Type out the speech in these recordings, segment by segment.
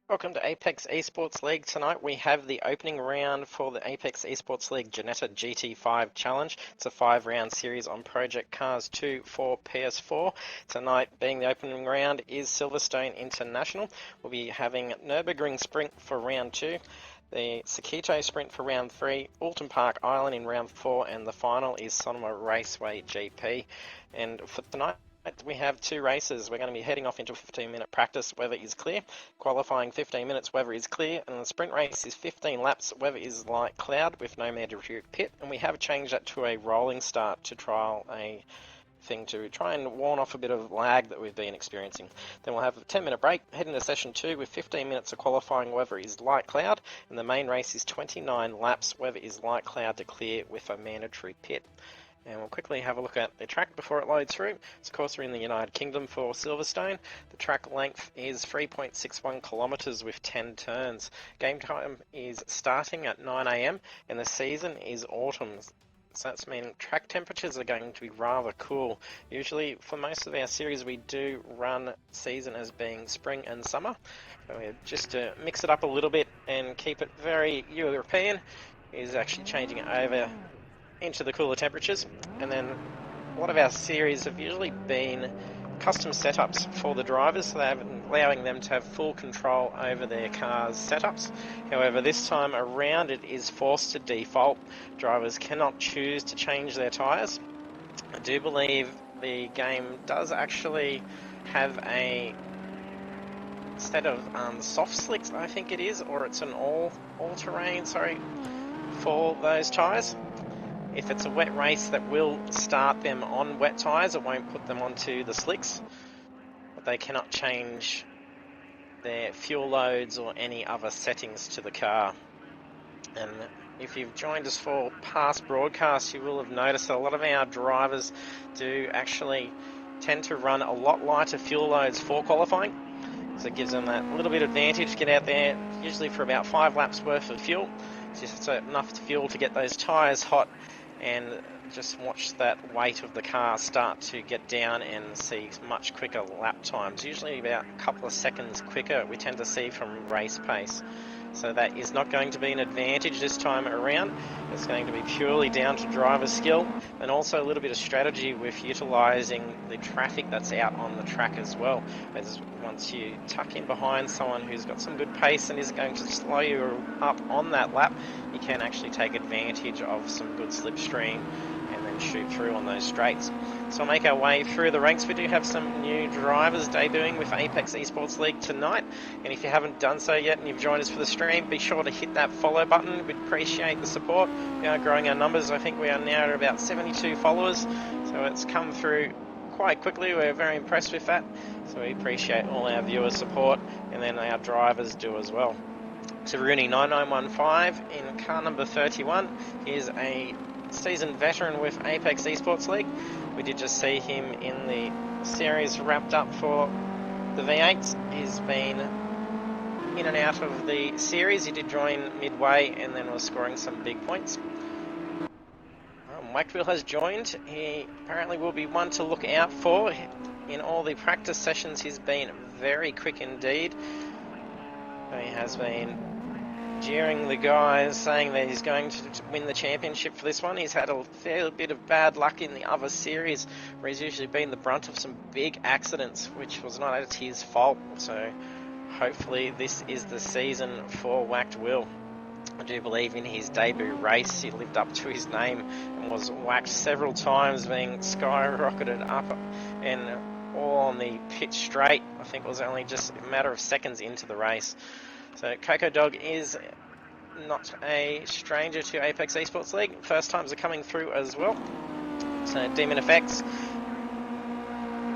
Welcome to Apex Esports League. Tonight we have the opening round for the Apex Esports League Ginetta GT5 Challenge. It's a 5-round series on Project Cars 2 for PS4. Tonight, being the opening round, is Silverstone International. We'll be having Nürburgring Sprint for round 2, the Sakito Sprint for round 3, Alton Park Island in round 4, and the final is Sonoma Raceway GP. And for tonight, we have 2 races. We're going to be heading off into a 15-minute practice, weather is clear. Qualifying 15 minutes, weather is clear. And the sprint race is 15 laps, weather is light cloud with no mandatory pit. And we have changed that to a rolling start to trial a thing to try and warn off a bit of lag that we've been experiencing. Then we'll have a 10-minute break, head into session 2 with 15 minutes of qualifying, weather is light cloud. And the main race is 29 laps, weather is light cloud to clear with a mandatory pit. And we'll quickly have a look at the track before it loads through. So of course we're in the United Kingdom for Silverstone. The track length is 3.61 kilometres with 10 turns. Game time is starting at 9 AM and the season is autumn. So that's mean track temperatures are going to be rather cool. Usually for most of our series we do run season as being spring and summer. So just to mix it up a little bit and keep it very European, is actually changing it over into the cooler temperatures. And then a lot of our series have usually been custom setups for the drivers, so they're allowing them to have full control over their car's setups. However, this time around it is forced to default. Drivers cannot choose to change their tyres. I do believe the game does actually have a set of soft slicks, I think it is, or it's an all-terrain, for those tyres. If it's a wet race, that will start them on wet tyres, it won't put them onto the slicks. But they cannot change their fuel loads or any other settings to the car. And if you've joined us for past broadcasts, you will have noticed that a lot of our drivers do actually tend to run a lot lighter fuel loads for qualifying. So it gives them that little bit of advantage to get out there, usually for about 5 laps worth of fuel. Just enough fuel to get those tyres hot and just watch that weight of the car start to get down and see much quicker lap times. Usually about a couple of seconds quicker we tend to see from race pace. So that is not going to be an advantage this time around. It's going to be purely down to driver skill and also a little bit of strategy with utilising the traffic that's out on the track as well. As once you tuck in behind someone who's got some good pace and isn't going to slow you up on that lap, you can actually take advantage of some good slipstream and then shoot through on those straights. So we'll make our way through the ranks. We do have some new drivers debuting with Apex Esports League tonight, and if you haven't done so yet and you've joined us for the stream, be sure to hit that follow button. We'd appreciate the support. We are growing our numbers. I think we are now at about 72 followers, so it's come through quite quickly. We're very impressed with that, so we appreciate all our viewers' support, and then our drivers do as well. So Rooney 9915 in car number 31 is a seasoned veteran with Apex Esports League. We did just see him in the series wrapped up for the V8s. He's been in and out of the series. He did join midway and then was scoring some big points. Whacked has joined. He apparently will be one to look out for. In all the practice sessions, he's been very quick indeed. He has been jeering the guys, saying that he's going to win the championship for this one. He's had a fair bit of bad luck in the other series, where he's usually been the brunt of some big accidents, which was not at his fault. So hopefully this is the season for Whacked Will. I do believe in his debut race he lived up to his name and was whacked several times, being skyrocketed up and all on the pit straight. I think it was only just a matter of seconds into the race. So Coco Dog is not a stranger to Apex Esports League. First times are coming through as well. So Demon Effects,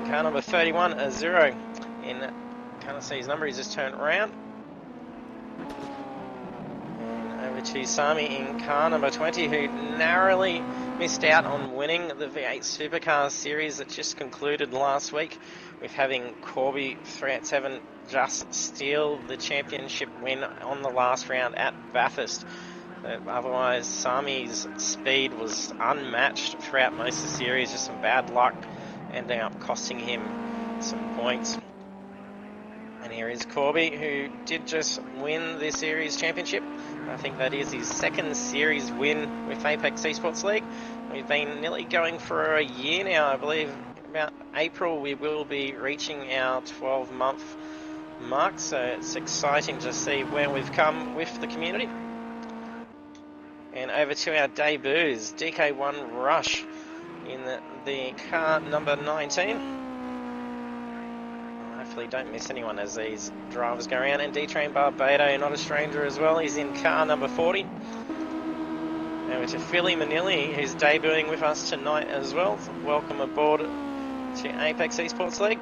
car number 31, a 0 in, can't see his number, he's just turned around. And over to Sami in car number 20, who narrowly missed out on winning the V8 Supercars series that just concluded last week, with having Corby 387 just steal the championship win on the last round at Bathurst. Otherwise, Sami's speed was unmatched throughout most of the series, just some bad luck ending up costing him some points. And here is Corby, who did just win the series championship. I think that is his second series win with Apex Esports League. We've been nearly going for a year now. I believe about April we will be reaching our 12-month mark, so it's exciting to see where we've come with the community. And over to our debuts, DK1 Rush in the car number 19. Hopefully don't miss anyone as these drivers go around. And D-Train Barbado, not a stranger as well, he's in car number 40. Over to Philly Manili, who's debuting with us tonight as well. Welcome aboard to Apex Esports League.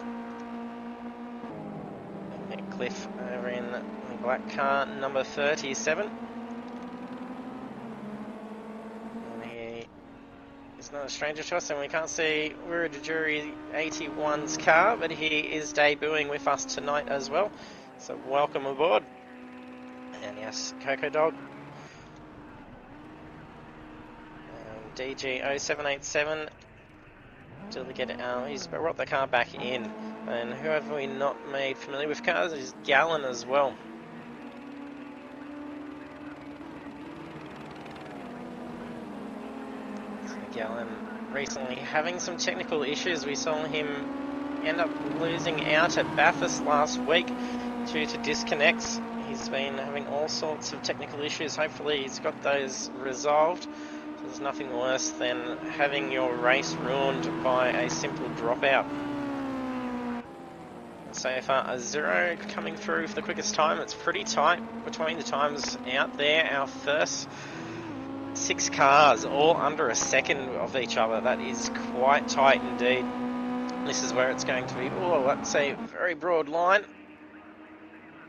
And Cliff over in the black car number 37. He's not a stranger to us, and we can't see Wiradjuri 81's car, but he is debuting with us tonight as well. So welcome aboard. And yes, Coco Dog. DG0787. Till we get he's brought the car back in. And who have we not made familiar with cars is Gallon as well. Gallon recently having some technical issues. We saw him end up losing out at Bathurst last week due to disconnects. He's been having all sorts of technical issues. Hopefully he's got those resolved. So there's nothing worse than having your race ruined by a simple dropout. So far a 0 coming through for the quickest time. It's pretty tight between the times out there. Our first 6 cars all under a second of each other. That is quite tight indeed. This is where it's going to be, oh, let's say, a very broad line.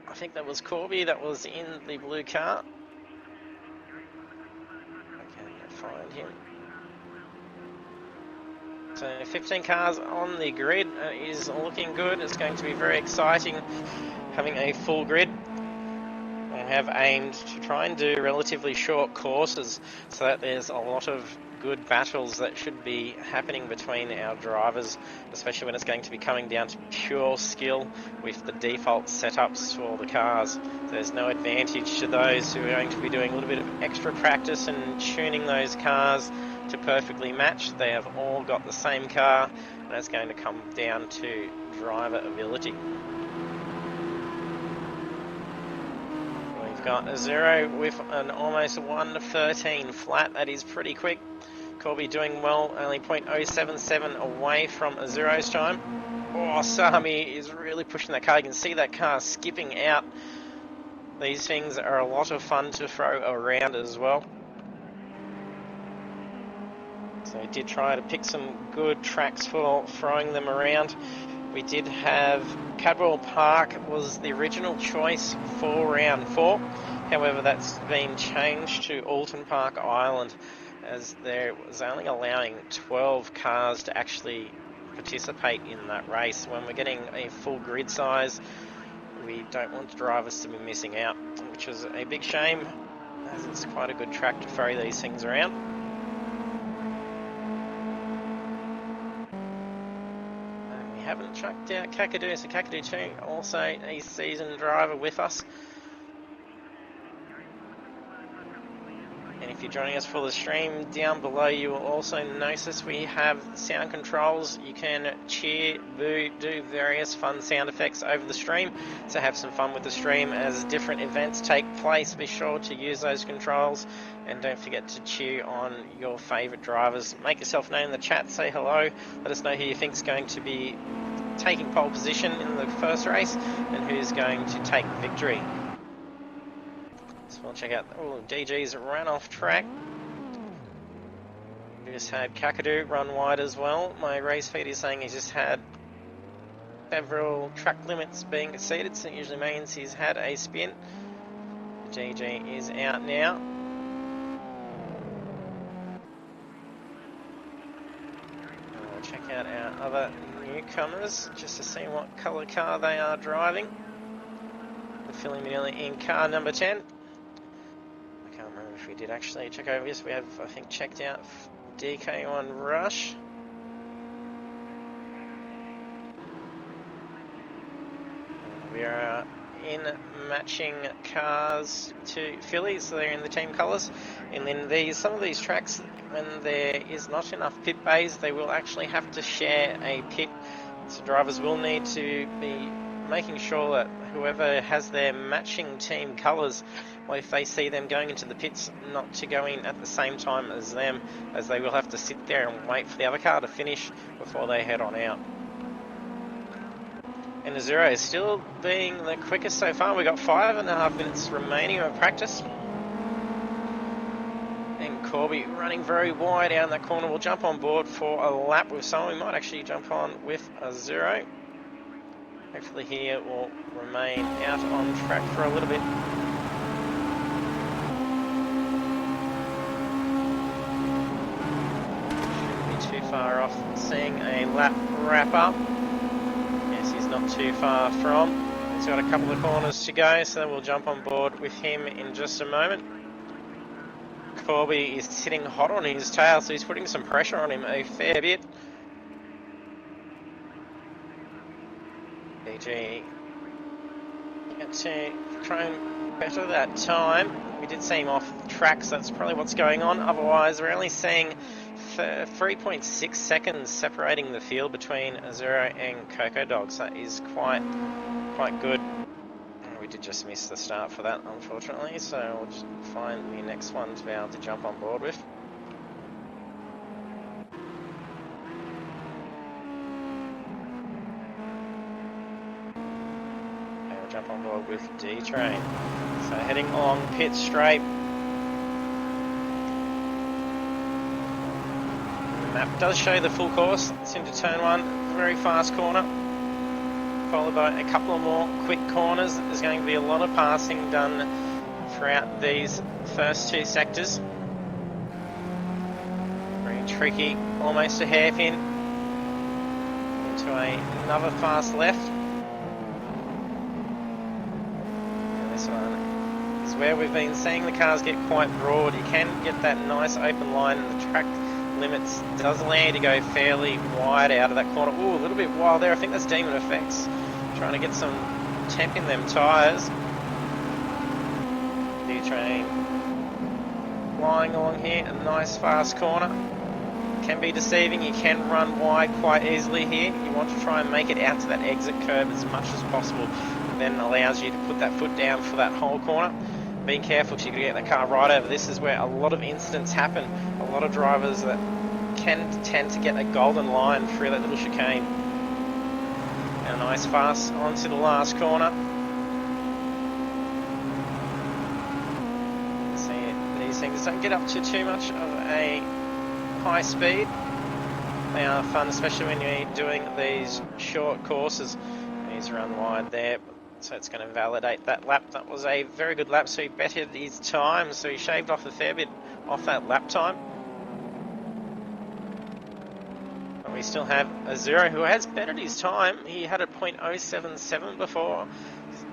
I think that was Corby that was in the blue car. I can't find him. So 15 cars on the grid is looking good. It's going to be very exciting having a full grid. We have aimed to try and do relatively short courses so that there's a lot of good battles that should be happening between our drivers, especially when it's going to be coming down to pure skill with the default setups for the cars. So there's no advantage to those who are going to be doing a little bit of extra practice and tuning those cars to perfectly match. They have all got the same car, and it's going to come down to driver ability. We've got a 0 with an almost 1:13 flat. That is pretty quick. Corby doing well, only 0.077 away from a 0's time. Oh, Sami is really pushing that car. You can see that car skipping out. These things are a lot of fun to throw around as well. So he did try to pick some good tracks for throwing them around. We did have Cadwell Park was the original choice for round 4. However, that's been changed to Alton Park Island, as there was only allowing 12 cars to actually participate in that race. When we're getting a full grid size, we don't want drivers to be missing out, which is a big shame, as it's quite a good track to throw these things around. And we haven't chucked out Kakadu, so Kakadu too, also a seasoned driver with us. And if you're joining us for the stream, down below you will also notice we have sound controls. You can cheer, boo, do various fun sound effects over the stream. So have some fun with the stream as different events take place. Be sure to use those controls, and don't forget to cheer on your favourite drivers. Make yourself known in the chat, say hello, let us know who you think is going to be taking pole position in the first race and who's going to take victory. So we'll check out, oh, DG's ran off track. We just had Kakadu run wide as well. My race feed is saying he's just had several track limits being exceeded, so it usually means he's had a spin. DG is out now. We'll check out our other newcomers just to see what colour car they are driving. We're filling Manila in car number 10. We did actually check over this. We have, I think, checked out DK1 Rush. We are in matching cars to Philly, so they're in the team colours. And then some of these tracks, when there is not enough pit bays, they will actually have to share a pit. So drivers will need to be making sure that whoever has their matching team colours, well, if they see them going into the pits, not to go in at the same time as them, as they will have to sit there and wait for the other car to finish before they head on out. And the 0 is still being the quickest so far. We've got 5.5 minutes remaining of practice. And Corby running very wide out in that corner. We'll jump on board for a lap with someone. We might actually jump on with a 0. Hopefully he will remain out on track for a little bit. Too far off seeing a lap wrap up. Yes, he's not too far from. He's got a couple of corners to go, so we'll jump on board with him in just a moment. Corby is sitting hot on his tail, so he's putting some pressure on him a fair bit. DG get to try and better that time. We did see him off the track, so that's probably what's going on. Otherwise, we're only seeing 3.6 seconds separating the field between 0 and Coco Dogs. That is quite good. We did just miss the start for that, unfortunately, so we'll just find the next one to be able to jump on board with. And we'll jump on board with D-Train. So heading along pit straight. Map does show the full course. It's into turn 1, very fast corner, followed by a couple of more quick corners. There's going to be a lot of passing done throughout these first 2 sectors. Very tricky, almost a hairpin into another fast left. And this one where we've been seeing the cars get quite broad. You can get that nice open line, and the track limits does allow you to go fairly wide out of that corner. Ooh, a little bit wild there. I think that's Demon Effects trying to get some temp in them tyres. D-Train flying along here, a nice fast corner. Can be deceiving. You can run wide quite easily here. You want to try and make it out to that exit curb as much as possible. It then allows you to put that foot down for that whole corner. Being careful because you can get that car right over. This is where a lot of incidents happen. A lot of drivers that can tend to get a golden line through that little chicane. And a nice fast onto the last corner. See, these things don't get up to too much of a high speed. They are fun, especially when you're doing these short courses. He's run wide there, so it's going to validate that lap. That was a very good lap, so he bettered his time, so he shaved off a fair bit off that lap time. But we still have a Zero who has bettered his time. He had a .077 before,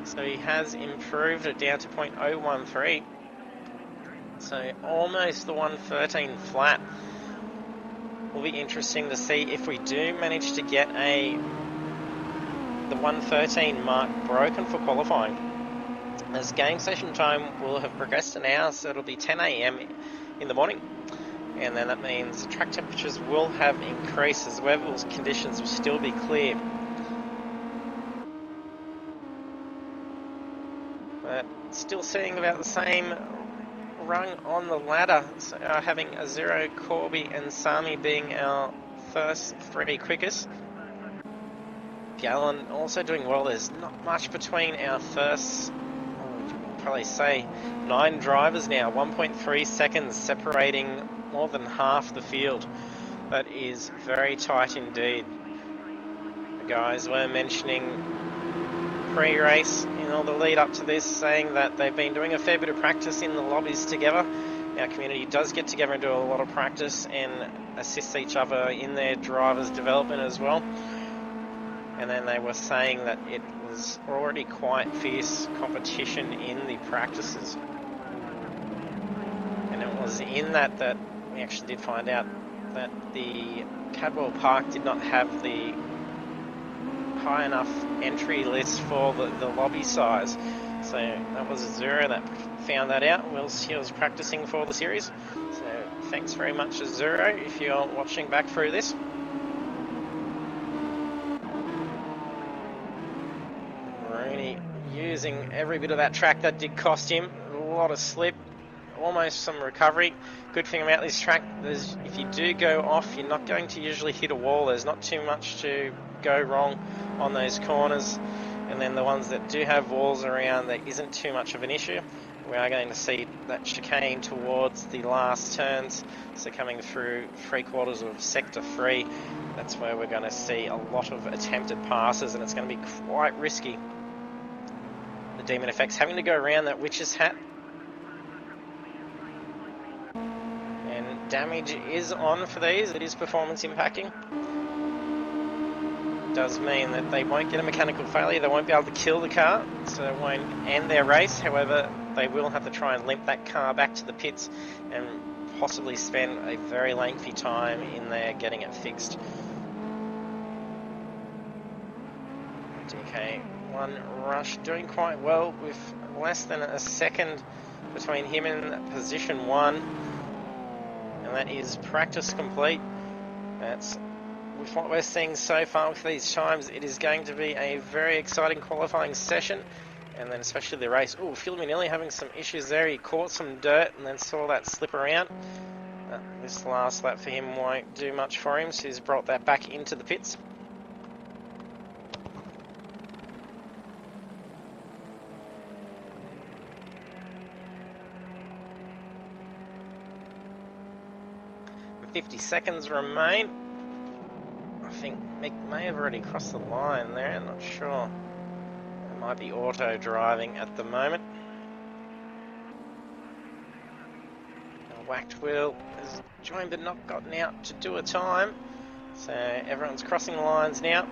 so he has improved it down to .013. So almost the 113 flat. Will be interesting to see if we do manage to get the 113 mark broken for qualifying. As game session time will have progressed an hour, so it'll be 10 AM in the morning. And then that means track temperatures will have increased as weather conditions will still be clear. But still seeing about the same rung on the ladder, so having a Zero, Corby and Sami being our first three quickest. Gallon also doing well. There's not much between our first, probably say 9 drivers now, 1.3 seconds separating more than half the field. That is very tight indeed. The guys were mentioning pre-race in all the lead up to this, saying that they've been doing a fair bit of practice in the lobbies together. Our community does get together and do a lot of practice and assist each other in their drivers' development as well. And then they were saying that it was already quite fierce competition in the practices. And it was in that we actually did find out that the Cadwell Park did not have the high enough entry list for the lobby size. So that was a Zero that found that out whilst he was practicing for the series. So thanks very much, Zero, if you're watching back through this. Rooney using every bit of that track. That did cost him a lot of slip, almost some recovery. Good thing about this track is if you do go off, you're not going to usually hit a wall. There's not too much to go wrong on those corners, and then the ones that do have walls around, there isn't too much of an issue. We are going to see that chicane towards the last turns, so coming through 3/4 of sector 3, that's where we're going to see a lot of attempted passes, and it's going to be quite risky. The Demon Effects having to go around that witch's hat, and damage is on for these. It is performance impacting. Does mean that they won't get a mechanical failure, they won't be able to kill the car, so it won't end their race. However, they will have to try and limp that car back to the pits and possibly spend a very lengthy time in there getting it fixed. DK1 Rush doing quite well with less than a second between him and position 1, and that is practice complete. That's with what we're seeing so far with these times. It is going to be a very exciting qualifying session, and then especially the race. Oh, Phil Manilli having some issues there. He caught some dirt and then saw that slip around. This last lap for him won't do much for him, so he's brought that back into the pits. And 50 seconds remain. I think Mick may have already crossed the line there, I'm not sure. It might be auto driving at the moment. Whacked Wheel has joined but not gotten out to do a time. So everyone's crossing the lines now.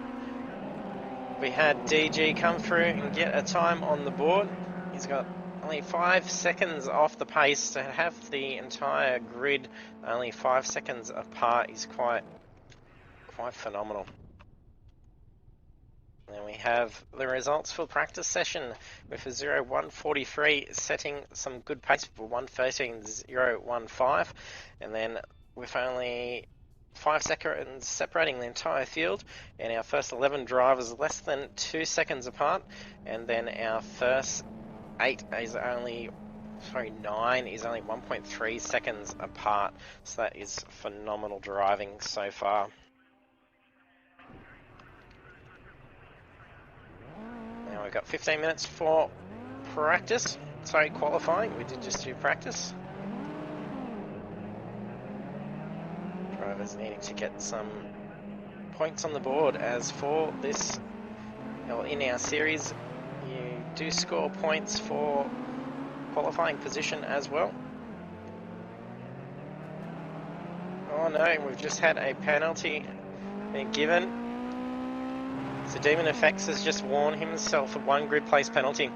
We had DG come through and get a time on the board. He's got only 5 seconds off the pace. To have the entire grid only 5 seconds apart is quite phenomenal. And we have the results for practice session with a 0:1:43 setting some good pace for 1:13:015, and then with only 5 seconds separating the entire field, and our first 11 drivers less than 2 seconds apart, and then our first 9 is only 1.3 seconds apart. So that is phenomenal driving so far. Now we've got 15 minutes for practice. Sorry, qualifying. We did just do practice. Drivers needing to get some points on the board, as for this, or in our series, you do score points for qualifying position as well. Oh no, we've just had a penalty being given. So Demon Effects has just won himself a 1 grid place penalty.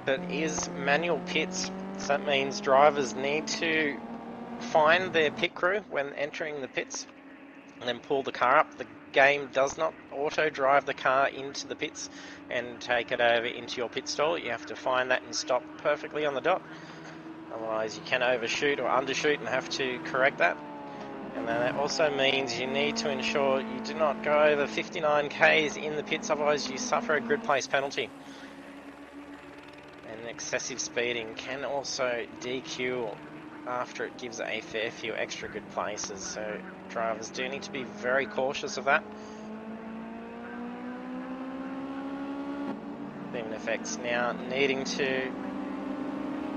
That is manual pits, so that means drivers need to find their pit crew when entering the pits and then pull the car up. The game does not auto drive the car into the pits and take it over into your pit stall. You have to find that and stop perfectly on the dot. Otherwise you can overshoot or undershoot and have to correct that. And then that also means you need to ensure you do not go over 59 k's in the pits, otherwise you suffer a grid place penalty. And excessive speeding can also DQ after it gives a fair few extra good places, so drivers do need to be very cautious of that. Demon Effects now needing to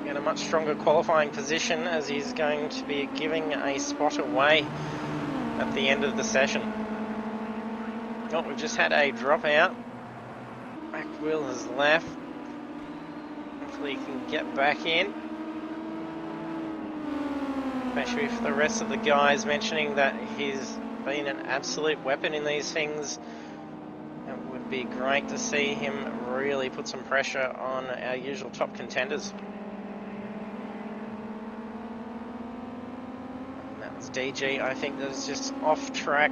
get a much stronger qualifying position, as he's going to be giving a spot away at the end of the session. Oh, we've just had a dropout. Back wheel has left. Hopefully he can get back in. Especially with the rest of the guys mentioning that he's been an absolute weapon in these things. It would be great to see him really put some pressure on our usual top contenders. And that was DG, I think, that was just off track.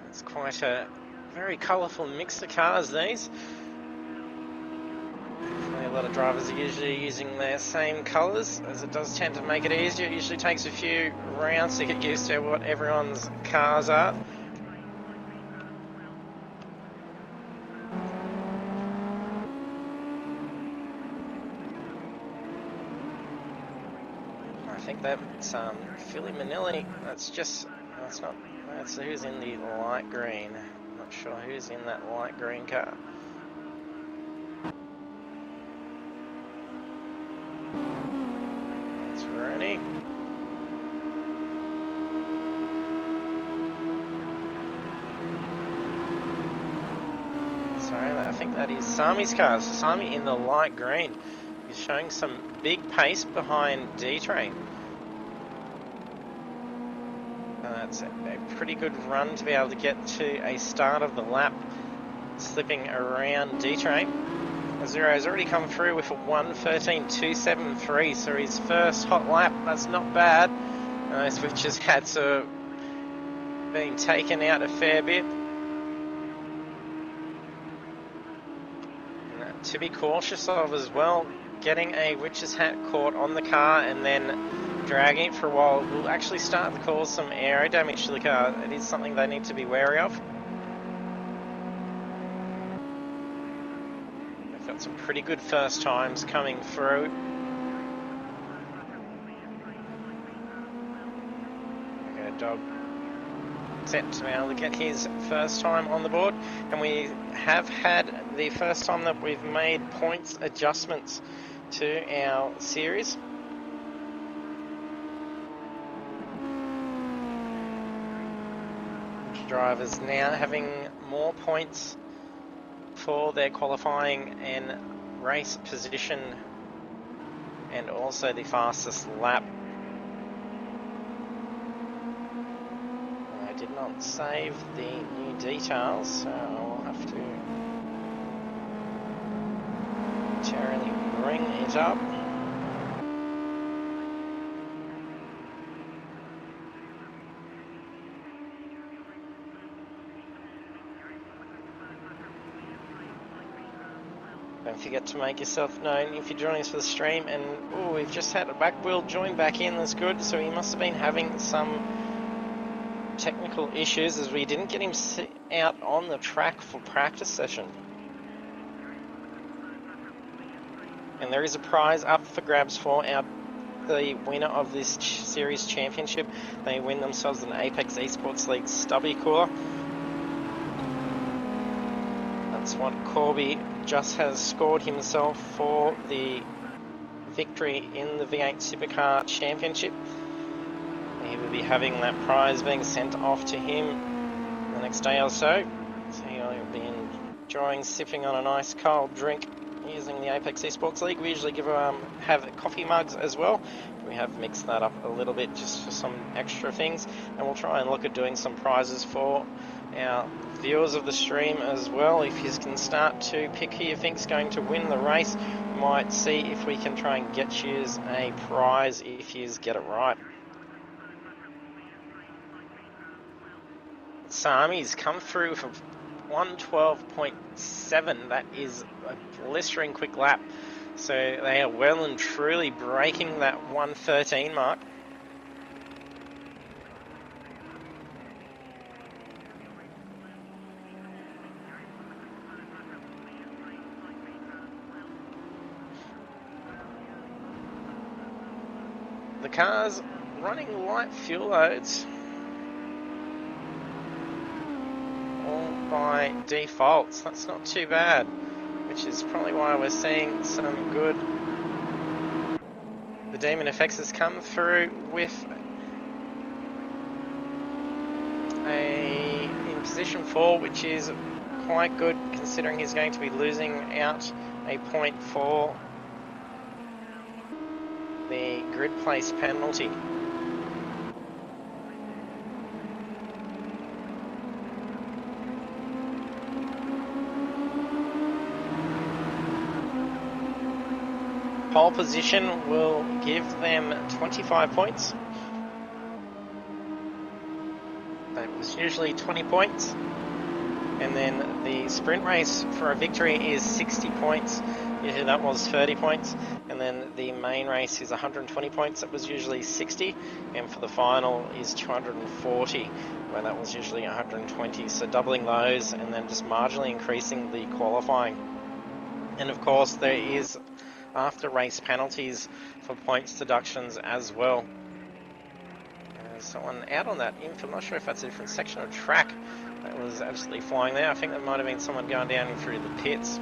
It's quite a very colourful mix of cars, these. A lot of drivers are usually using their same colours, as it does tend to make it easier. It usually takes a few rounds to get used to what everyone's cars are. I think that's Philly Manilli. That's who's in the light green. I'm not sure who's in that light green car. That's Rooney. Sorry, I think that is Sami's car. So Sami in the light green. He's showing some big pace behind D-Train. That's a pretty good run to be able to get to a start of the lap, slipping around D-Train. Zero has already come through with a 1:13.273, so his first hot lap. That's not bad. Those switches had to been taken out a fair bit. And to be cautious of as well, getting a witch's hat caught on the car and then dragging it for a while will actually start to cause some aero damage to the car. It is something they need to be wary of. They've got some pretty good first times coming through. Okay, Dog set to be able to get his first time on the board, and we have had the first time that we've made points adjustments to our series. Drivers now having more points for their qualifying and race position, and also the fastest lap. I did not save the new details, so I'll have to momentarily bring it up. Don't forget to make yourself known if you're joining us for the stream. And oh, we've just had a back wheel join back in. That's good. So he must have been having some technical issues as we didn't get him out on the track for practice session. And there is a prize up for grabs for the winner of this series championship. They win themselves an Apex Esports League stubby cooler. That's what Corby just has scored himself for the victory in the V8 Supercar Championship. He will be having that prize being sent off to him the next day or so. So he'll be enjoying sipping on a nice cold drink using the Apex Esports League. We usually have coffee mugs as well. We have mixed that up a little bit just for some extra things, and we'll try and look at doing some prizes for our viewers of the stream as well. If you can start to pick who you think's going to win the race, we might see if we can try and get you a prize if you get it right. Sami's come through for 112.7. That is a blistering quick lap. So they are well and truly breaking that 113 mark. The car's running light fuel loads. All by default. So that's not too bad, which is probably why we're seeing some good. The Demon Effects has come through with in position 4, which is quite good considering he's going to be losing out a point for the grid place penalty. Pole position will give them 25 points. That was usually 20 points. And then the sprint race for a victory is 60 points. Usually that was 30 points. And then the main race is 120 points. That was usually 60. And for the final is 240, where that was usually 120. So doubling those and then just marginally increasing the qualifying. And of course there is after race penalties for points deductions as well. There's someone out on that infield. I'm not sure if that's a different section of track that was absolutely flying there. I think that might have been someone going down through the pits.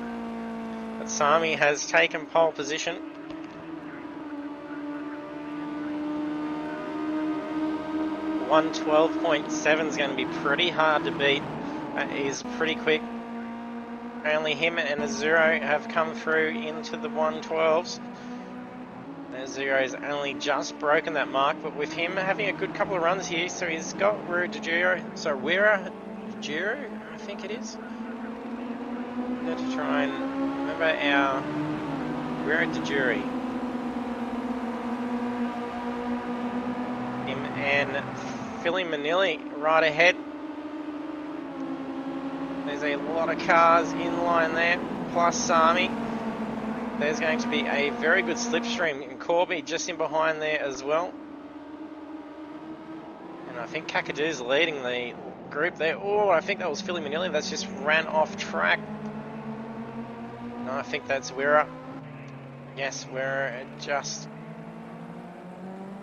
But Sami has taken pole position. .112.7 is going to be pretty hard to beat. That is pretty quick. Only him and Azuro have come through into the 112s. Azuro's only just broken that mark, but with him having a good couple of runs here, so he's got Wira Dejuro, I think it is. I'm going to try and remember our Wira Dejuro. Him and Philly Manili right ahead. There's a lot of cars in line there, plus Sami. There's going to be a very good slipstream in Corby just in behind there as well. And I think Kakadoo's leading the group there. Oh, I think that was Philly Manili. That's just ran off track. No, I think that's Wira. Yes, Wira just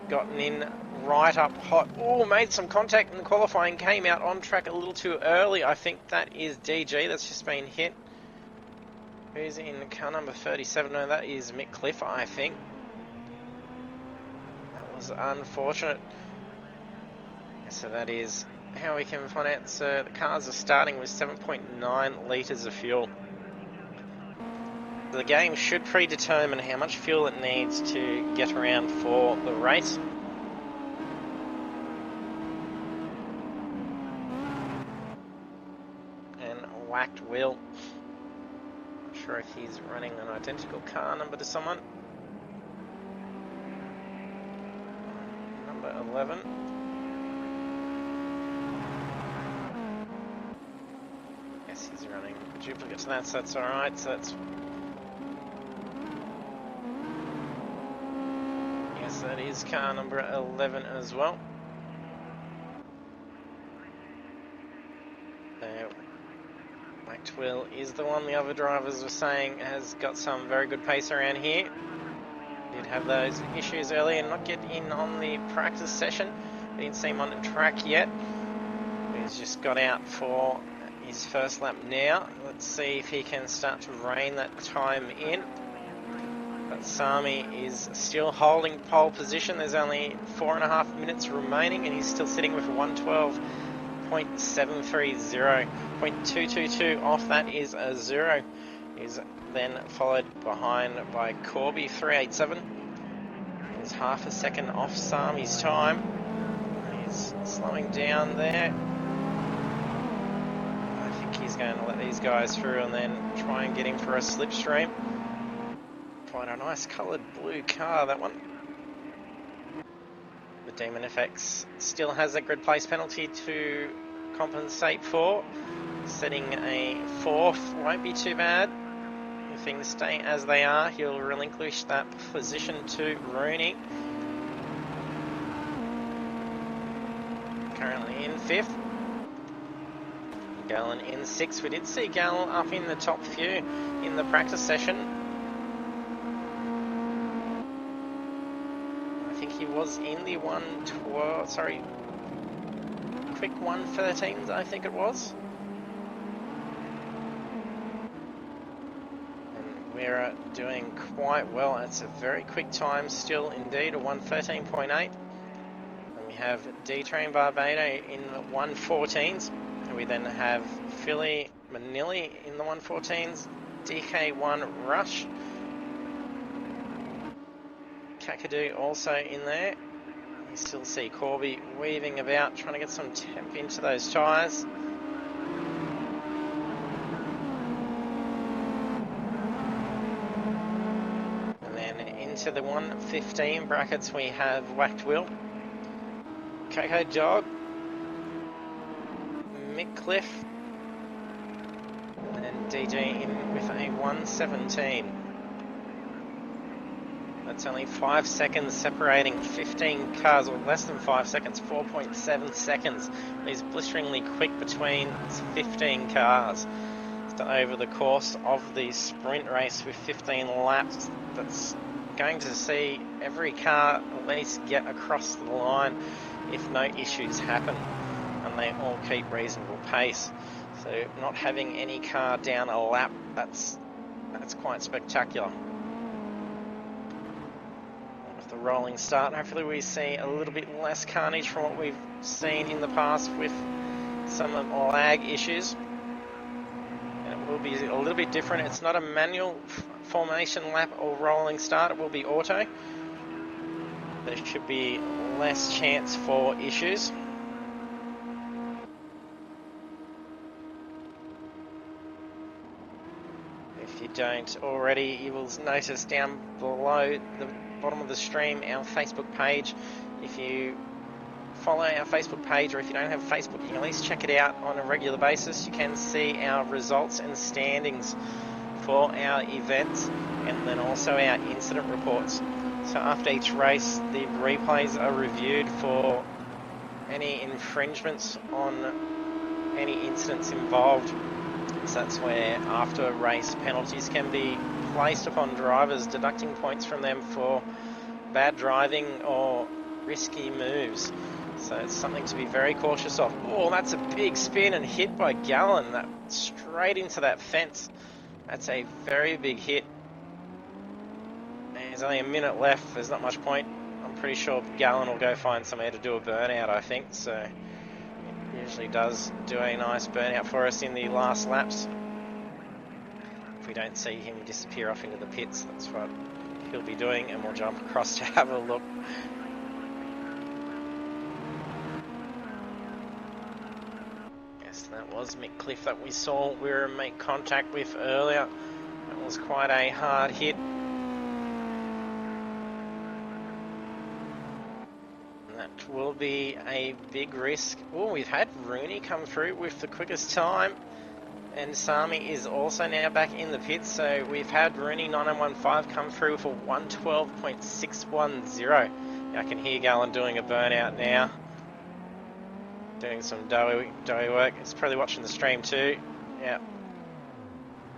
gotten in right up hot. Oh, made some contact in the qualifying, came out on track a little too early. I think that is DG that's just been hit. Who's in car number 37? No, that is Mick Cliff, I think. That was unfortunate. So that is how we can find out. So the cars are starting with 7.9 litres of fuel. The game should predetermine how much fuel it needs to get around for the race. Whacked Will. Not sure if he's running an identical car number to someone. Number 11. Yes, he's running a duplicate to that, so that's alright. So that's... Yes, that is car number 11 as well. Whacked Will is the one the other drivers were saying has got some very good pace around here. Did have those issues earlier and not get in on the practice session. Didn't see him on the track yet. He's just got out for his first lap now. Let's see if he can start to rein that time in. But Sami is still holding pole position. There's only 4.5 minutes remaining and he's still sitting with a 112.730. 0.222 off that is a 0. He's then followed behind by Corby 387. He's half a second off Sami's time. He's slowing down there. I think he's going to let these guys through and then try and get him for a slipstream. Quite a nice coloured blue car, that one. The Demon FX still has a grid place penalty to compensate for. Setting a 4th won't be too bad. If things stay as they are, he'll relinquish that position to Rooney. Currently in 5th. Gallen in 6th. We did see Gallen up in the top few in the practice session. I think he was in the quick 113s, I think it was. We're doing quite well. It's a very quick time still indeed, a 113.8. And we have D-Train Barbado in the 114s. And we then have Philly Manili in the 114s. DK1 Rush. Kakadu also in there. You still see Corby weaving about, trying to get some temp into those tyres. To the 115 brackets we have Whacked Will, Coco Dog, Mick Cliff, and then DG in with a 117. That's only 5 seconds separating 15 cars, or less than 5 seconds, 4.7 seconds. He's blisteringly quick between 15 cars. So over the course of the sprint race with 15 laps, that's going to see every car at least get across the line if no issues happen, and they all keep reasonable pace. So not having any car down a lap, that's quite spectacular. With the rolling start, hopefully we see a little bit less carnage from what we've seen in the past with some of the lag issues. And it will be a little bit different. It's not a manual formation lap or rolling start, it will be auto. There should be less chance for issues. If you don't already, you will notice down below the bottom of the stream our Facebook page. If you follow our Facebook page, or if you don't have Facebook, you can at least check it out on a regular basis. You can see our results and standings for our events, and then also our incident reports. So after each race, the replays are reviewed for any infringements on any incidents involved. So that's where after a race penalties can be placed upon drivers, deducting points from them for bad driving or risky moves. So it's something to be very cautious of. Oh, that's a big spin and hit by Gallen. That straight into that fence. That's a very big hit. There's only a minute left. There's not much point. I'm pretty sure Gallen will go find somewhere to do a burnout, I think. So it usually does do a nice burnout for us in the last laps. If we don't see him disappear off into the pits, that's what he'll be doing, and we'll jump across to have a look. Yes, that was was Mick Cliff that we saw we were in make contact with earlier. That was quite a hard hit. And that will be a big risk. Oh, we've had Rooney come through with the quickest time. And Sami is also now back in the pits, so we've had Rooney 9915 come through for 112.610. I can hear Gallon doing a burnout now. Doing some doughy work. He's probably watching the stream too. Yeah.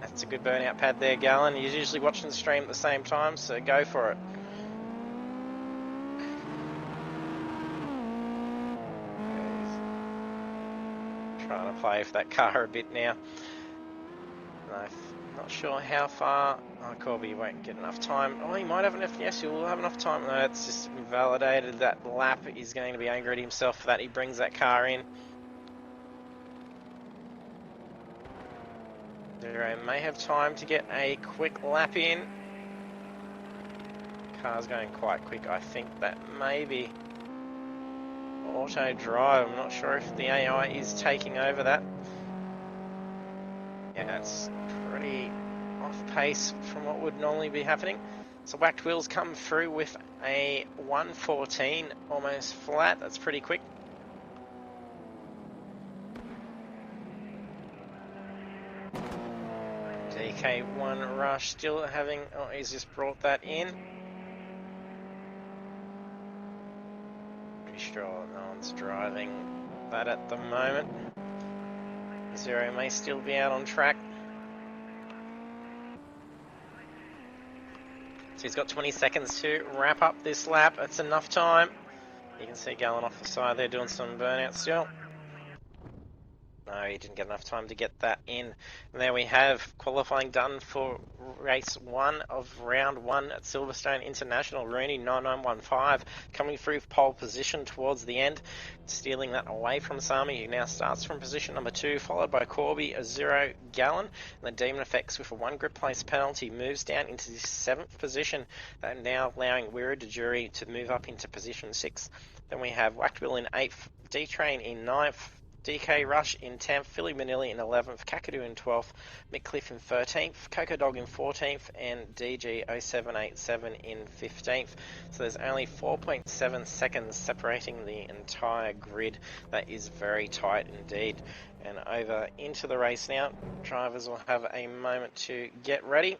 That's a good burnout pad there, Gallon. He's usually watching the stream at the same time, so go for it. Trying to play with that car a bit now. I'm not sure how far. Oh, Corby won't get enough time. Oh, he might have enough. Yes, he will have enough time. No, it's just invalidated that lap. He's going to be angry at himself for that. He brings that car in. Zero may have time to get a quick lap in. Car's going quite quick. I think that may be auto drive. I'm not sure if the AI is taking over that. Yeah, it's pretty off pace from what would normally be happening. So Whacked Wheels come through with a 114, almost flat. That's pretty quick. DK1 Rush still having, oh, he's just brought that in. Pretty sure no one's driving that at the moment. Zero may still be out on track. So he's got 20 seconds to wrap up this lap. That's enough time. You can see Gallon off the side there doing some burnout still. No, he didn't get enough time to get that in. And there we have qualifying done for race 1 of round 1 at Silverstone International. Rooney 9915 coming through pole position towards the end, stealing that away from Sami, who now starts from position number 2, followed by Corby, a 0 Gallon. And then Demon Effects with a 1 grip place penalty moves down into the 7th position, and now allowing Wira de Jury to move up into position 6. Then we have Whacked Wheel in 8th, D-Train in 9th, DK Rush in 10th, Philly Manili in 11th, Kakadu in 12th, Mick Cliff in 13th, Coco Dog in 14th, and DG0787 in 15th. So there's only 4.7 seconds separating the entire grid. That is very tight indeed. And over into the race now. Drivers will have a moment to get ready.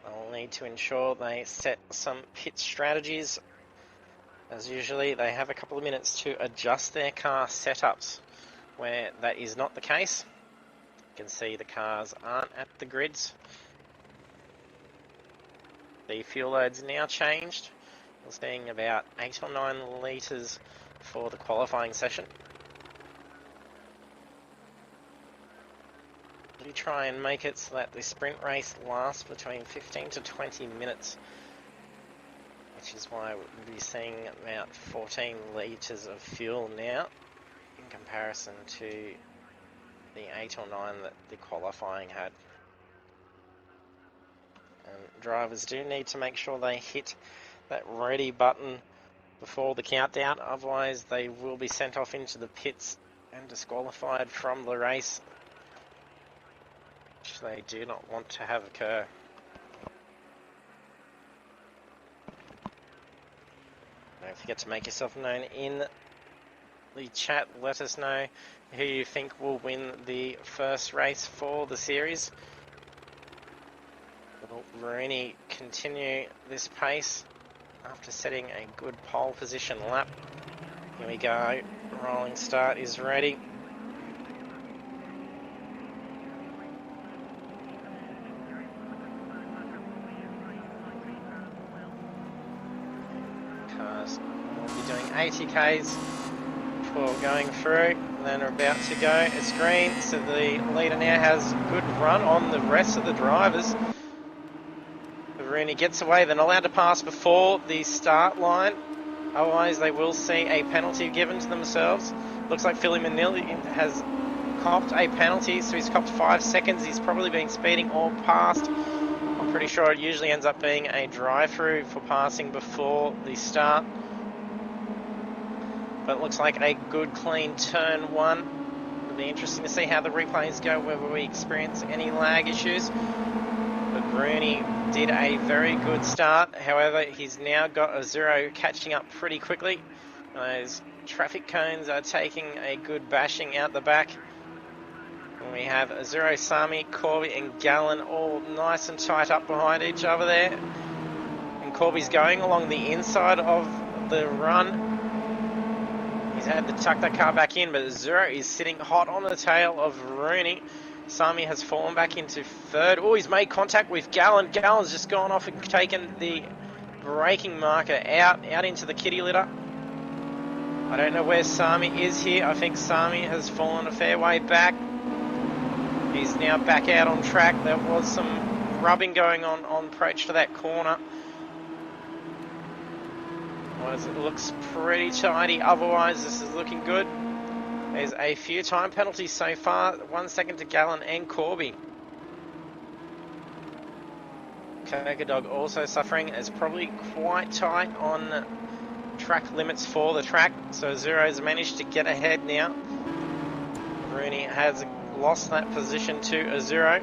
They'll need to ensure they set some pit strategies. As usually, they have a couple of minutes to adjust their car setups where that is not the case. You can see the cars aren't at the grids. The fuel load's now changed. We're seeing about 8 or 9 litres for the qualifying session. We try and make it so that the sprint race lasts between 15 to 20 minutes. Which is why we'll be seeing about 14 litres of fuel now in comparison to the 8 or 9 that the qualifying had. And drivers do need to make sure they hit that ready button before the countdown, otherwise they will be sent off into the pits and disqualified from the race, which they do not want to have occur. Don't forget to make yourself known in the chat. Let us know who you think will win the first race for the series. Will Rooney continue this pace after setting a good pole position lap? Here we go. Rolling start is ready. We'll be doing 80 k's before going through, and then we're about to go. It's green, so the leader now has a good run on the rest of the drivers. If Rooney gets away, they're not allowed to pass before the start line, otherwise they will see a penalty given to themselves. Looks like Philly Manili has copped a penalty, so he's copped 5 seconds. He's probably been speeding or passed. I'm pretty sure it usually ends up being a drive-through for passing before the start. But it looks like a good clean turn 1. It'll be interesting to see how the replays go, whether we experience any lag issues. But Rooney did a very good start. However, he's now got a zero catching up pretty quickly. Those traffic cones are taking a good bashing out the back. And we have a zero, Sami, Corby and Gallen all nice and tight up behind each other there. And Corby's going along the inside of the run. He's had to tuck that car back in, but Zero is sitting hot on the tail of Rooney. Sami has fallen back into third. Oh, he's made contact with Gallen. Gallen's just gone off and taken the braking marker out into the kitty litter. I don't know where Sami is here. I think Sami has fallen a fair way back. He's now back out on track. There was some rubbing going on approach to that corner. It looks pretty tidy, otherwise this is looking good. There's a few time penalties so far, 1 second to Gallen and Corby. Dog also suffering, is probably quite tight on track limits for the track, so Zero's managed to get ahead now. Rooney has lost that position to a Zero.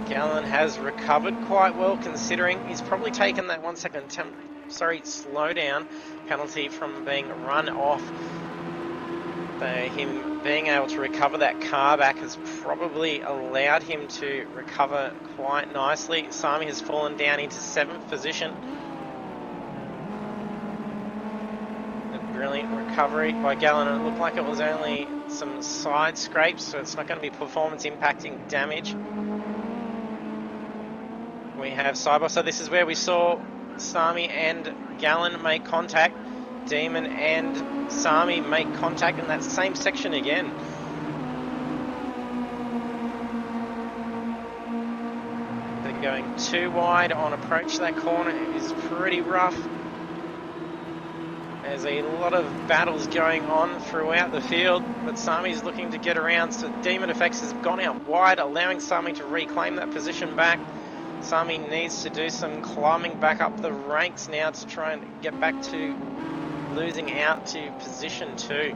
Gallen has recovered quite well, considering he's probably taken that 1 second slow down penalty from being run off. Him being able to recover that car back has probably allowed him to recover quite nicely. Sami has fallen down into 7th position. A brilliant recovery by Gallen. It looked like it was only some side scrapes, so it's not going to be performance impacting damage. We have Cyber, so this is where we saw Sami and Gallen make contact. Demon and Sami make contact in that same section again. They're going too wide on approach to that corner. It is pretty rough. There's a lot of battles going on throughout the field, but Sami's looking to get around, so Demon Effects has gone out wide, allowing Sami to reclaim that position back. Sami needs to do some climbing back up the ranks now to try and get back to losing out to position 2.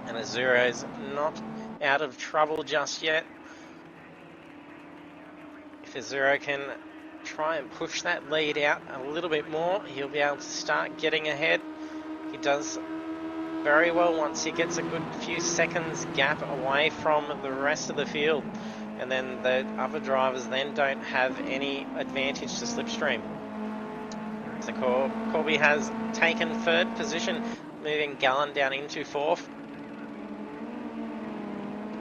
And Azuro's not out of trouble just yet. If Azuro can try and push that lead out a little bit more, he'll be able to start getting ahead. He does very well once he gets a good few seconds gap away from the rest of the field. And then the other drivers then don't have any advantage to slipstream. So Corby has taken 3rd position, moving Gallen down into 4th.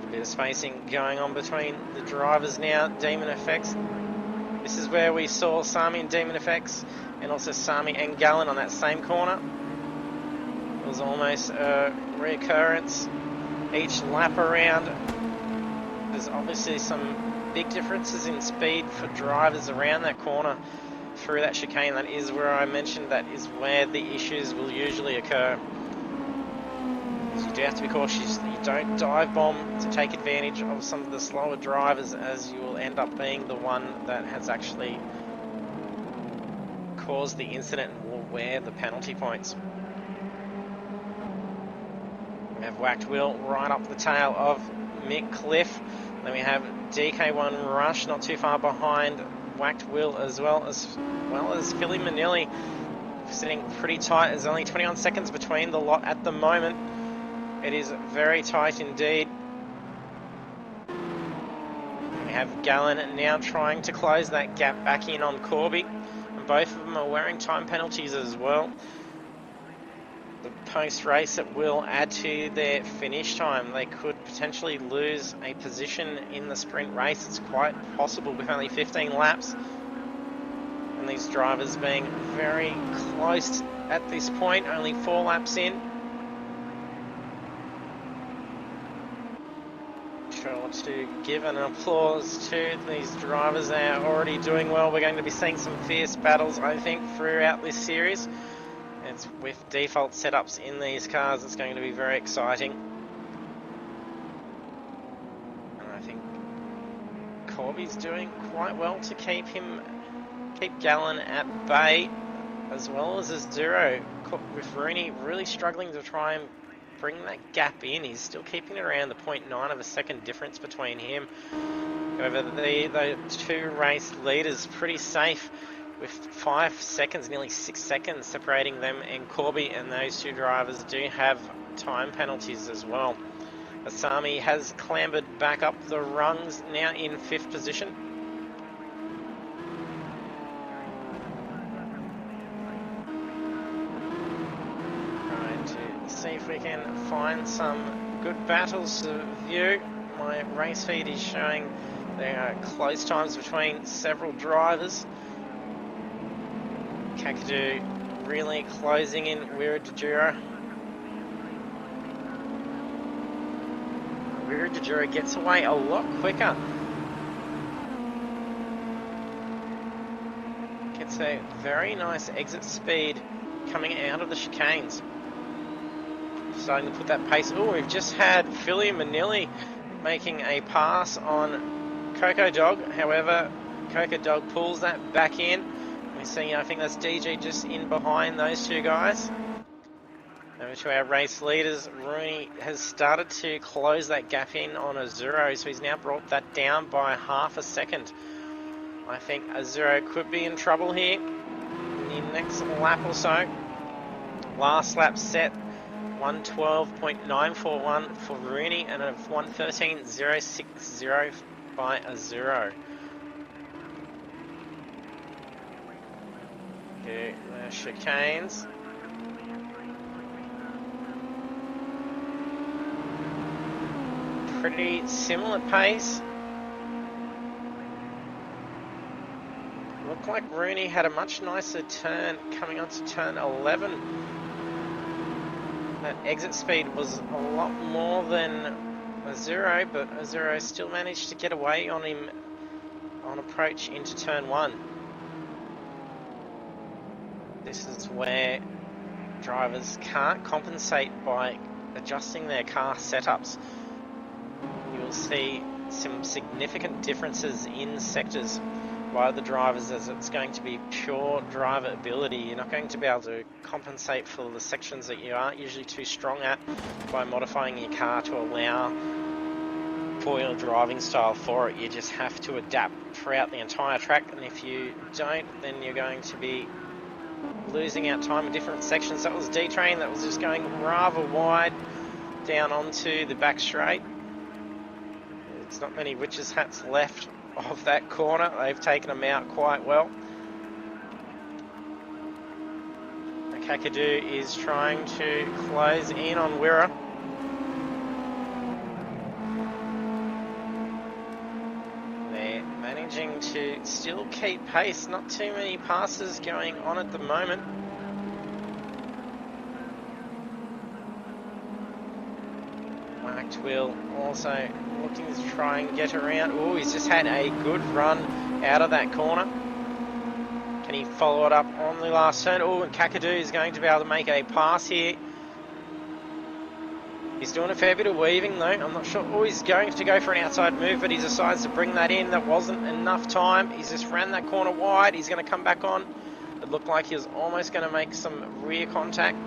A bit of spacing going on between the drivers now. Demon Effects. This is where we saw Sami and Demon Effects, and also Sami and Gallen on that same corner. It was almost a reoccurrence each lap around. There's obviously some big differences in speed for drivers around that corner through that chicane. That is where I mentioned that is where the issues will usually occur. You do have to be cautious that you don't dive bomb to take advantage of some of the slower drivers, as you will end up being the one that has actually caused the incident and will wear the penalty points. We have Whacked Wheel right up the tail of Mick Cliff. Then we have DK1 Rush not too far behind Whacked Wheel, as well as Philly Manili sitting pretty tight. There's only 21 seconds between the lot at the moment. It is very tight indeed. We have Gallen now trying to close that gap back in on Corby, and both of them are wearing time penalties as well. The post-race, it will add to their finish time. They could potentially lose a position in the sprint race. It's quite possible with only 15 laps. And these drivers being very close at this point, only 4 laps in. Sure to give an applause to these drivers. They are already doing well. We're going to be seeing some fierce battles, I think, throughout this series. It's with default setups in these cars, it's going to be very exciting. And I think Corby's doing quite well to keep Gallen at bay. as well as a zero, with Rooney really struggling to try and bring that gap in. He's still keeping it around the 0.9 of a second difference between him. However, the two race leaders pretty safe with 5 seconds, nearly 6 seconds separating them and Corby, and those two drivers do have time penalties as well. Asami has clambered back up the rungs, now in 5th position. Trying to see if we can find some good battles to view. My race feed is showing there are close times between several drivers. Kakadu really closing in Wiradjura. Wiradjura gets away a lot quicker. Gets a very nice exit speed coming out of the chicanes. Starting to put that pace. Oh, we've just had Philly Manili making a pass on Coco Dog. However, Coco Dog pulls that back in. We see, I think that's DG just in behind those two guys. Over to our race leaders. Rooney has started to close that gap in on Azuro, so he's now brought that down by half a second. I think Azuro could be in trouble here in the next lap or so. Last lap set 112.941 for Rooney and a 113.060 by Azuro. Okay, the chicanes. Pretty similar pace. Looked like Rooney had a much nicer turn coming onto turn 11. That exit speed was a lot more than Azuro, but Azuro still managed to get away on him on approach into turn 1. This is where drivers can't compensate by adjusting their car setups. You will see some significant differences in sectors by the drivers, as it's going to be pure driver ability. You're not going to be able to compensate for the sections that you aren't usually too strong at by modifying your car to allow for your driving style for it. You just have to adapt throughout the entire track, and if you don't, then you're going to be losing out time in different sections. That was D-Train, that was just going rather wide down onto the back straight. There's not many witches' hats left of that corner. They've taken them out quite well. Kakadu is trying to close in on Wirra. They're managing to still keep pace. Not too many passes going on at the moment. Whacked Wheel also looking to try and get around. Oh, he's just had a good run out of that corner. Can he follow it up on the last turn? Oh, and Kakadu is going to be able to make a pass here. He's doing a fair bit of weaving though. I'm not sure. Oh, he's going to go for an outside move, but he decides to bring that in. That wasn't enough time. He's just ran that corner wide. He's going to come back on. It looked like he was almost going to make some rear contact.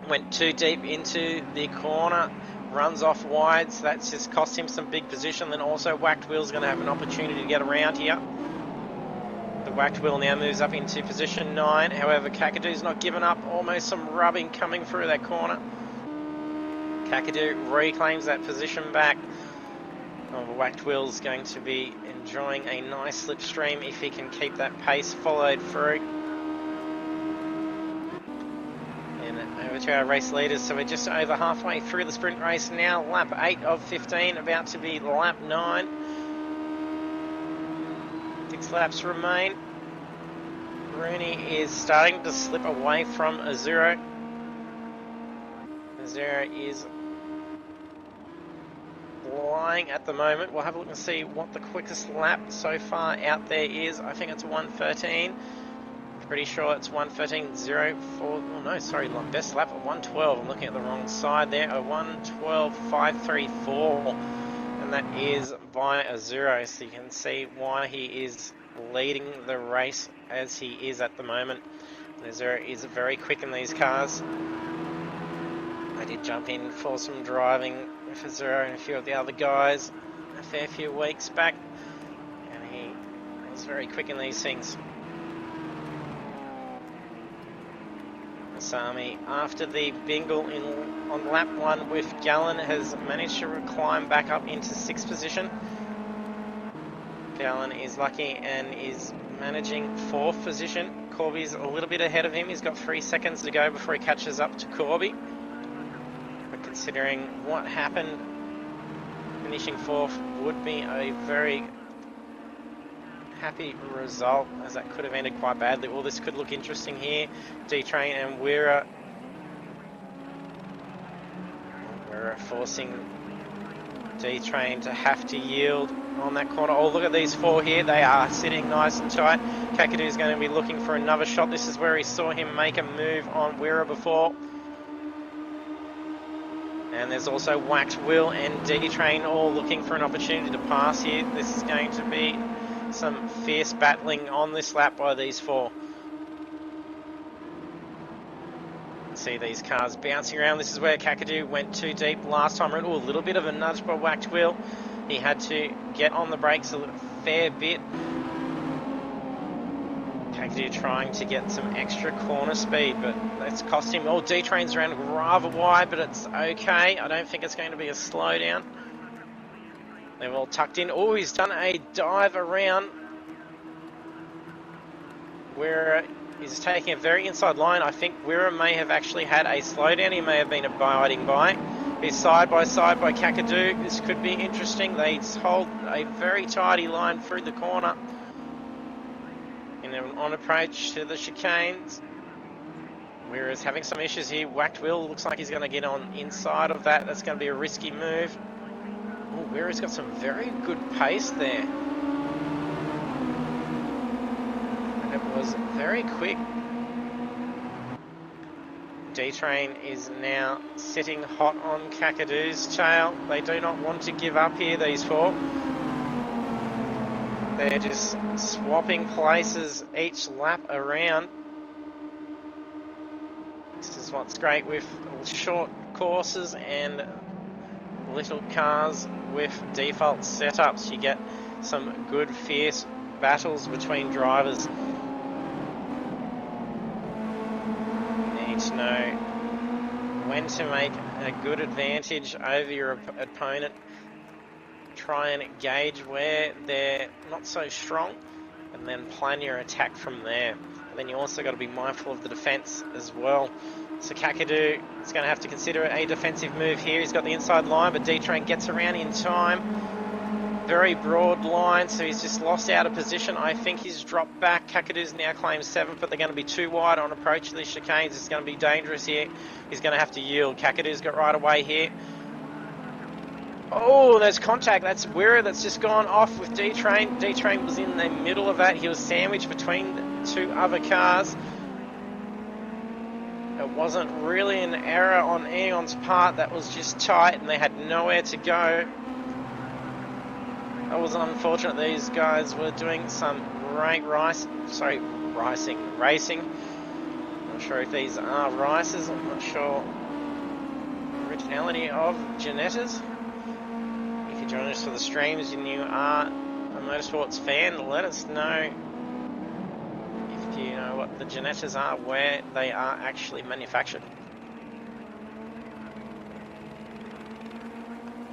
Went too deep into the corner. Runs off wide, so that's just cost him some big position. Then also Whacked Wheel's going to have an opportunity to get around here. The Whacked Wheel now moves up into position 9. However, Kakadu's not given up. Almost some rubbing coming through that corner. Kakadu reclaims that position back. Oh, the Whacked Wheel's going to be enjoying a nice slipstream if he can keep that pace followed through. Over to our race leaders, so we're just over halfway through the sprint race now. Lap 8 of 15, about to be lap 9. 6 laps remain. Rooney is starting to slip away from Azuro. Azuro is flying at the moment. We'll have a look and see what the quickest lap so far out there is. I think it's 1:13. Pretty sure it's 1:13.04. Oh no, sorry, best lap at 1:12. I'm looking at the wrong side there. A 1:12.534, and that is by Azuro. So you can see why he is leading the race as he is at the moment. Zero is very quick in these cars. I did jump in for some driving for Zero and a few of the other guys a fair few weeks back, and he was very quick in these things. Masami, after the bingle on lap 1 with Gallen, has managed to climb back up into 6th position. Gallen is lucky and is managing 4th position. Corby's a little bit ahead of him. He's got 3 seconds to go before he catches up to Corby. But considering what happened, finishing 4th would be a very happy result, as that could have ended quite badly. Well, this could look interesting here. D-Train and Weira forcing D-Train to have to yield on that corner. Oh, look at these 4 here. They are sitting nice and tight. Kakadu is going to be looking for another shot. This is where he saw him make a move on Weira before. And there's also Whacked Will and D-Train all looking for an opportunity to pass here. This is going to be some fierce battling on this lap by these 4. See these cars bouncing around. This is where Kakadu went too deep last time around. Oh, a little bit of a nudge by Whacked Will. He had to get on the brakes a fair bit. Kakadu trying to get some extra corner speed, but that's cost him. Oh, D-Train's around rather wide, but it's okay. I don't think it's going to be a slowdown. They're all tucked in. Oh, he's done a dive around where he's taking a very inside line. I think Weira may have actually had a slowdown. He may have been abiding by. He's side by side by Kakadu. This could be interesting. They hold a very tidy line through the corner. And then on approach to the chicanes. Weira's having some issues here. Whacked Will looks like he's going to get on inside of that. That's going to be a risky move. Oh, Weira's got some very good pace there. And it was very quick. D-Train is now sitting hot on Kakadu's tail. They do not want to give up here, these 4. They're just swapping places each lap around. This is what's great with short courses and little cars with default setups. You get some good fierce battles between drivers. You need to know when to make a good advantage over your opponent. Try and gauge where they're not so strong and then plan your attack from there. And then you also got to be mindful of the defense as well. So Kakadu is going to have to consider a defensive move here. He's got the inside line, but D-Train gets around in time. Very broad line, so he's just lost out of position. I think he's dropped back. Kakadu's now claims 7th, but they're going to be too wide on approach to these chicanes. It's going to be dangerous here. He's going to have to yield. Kakadu's got right away here. Oh, there's contact. That's Weira that's just gone off with D-Train. D-Train was in the middle of that. He was sandwiched between the 2 other cars. It wasn't really an error on Eon's part. That was just tight and they had nowhere to go. It was unfortunate. These guys were doing some great racing. Not sure if these are races. I'm not sure the originality of Ginetta's. If you join us for the streams and you are a motorsports fan, let us know if you know what the Ginettas are, where they are actually manufactured.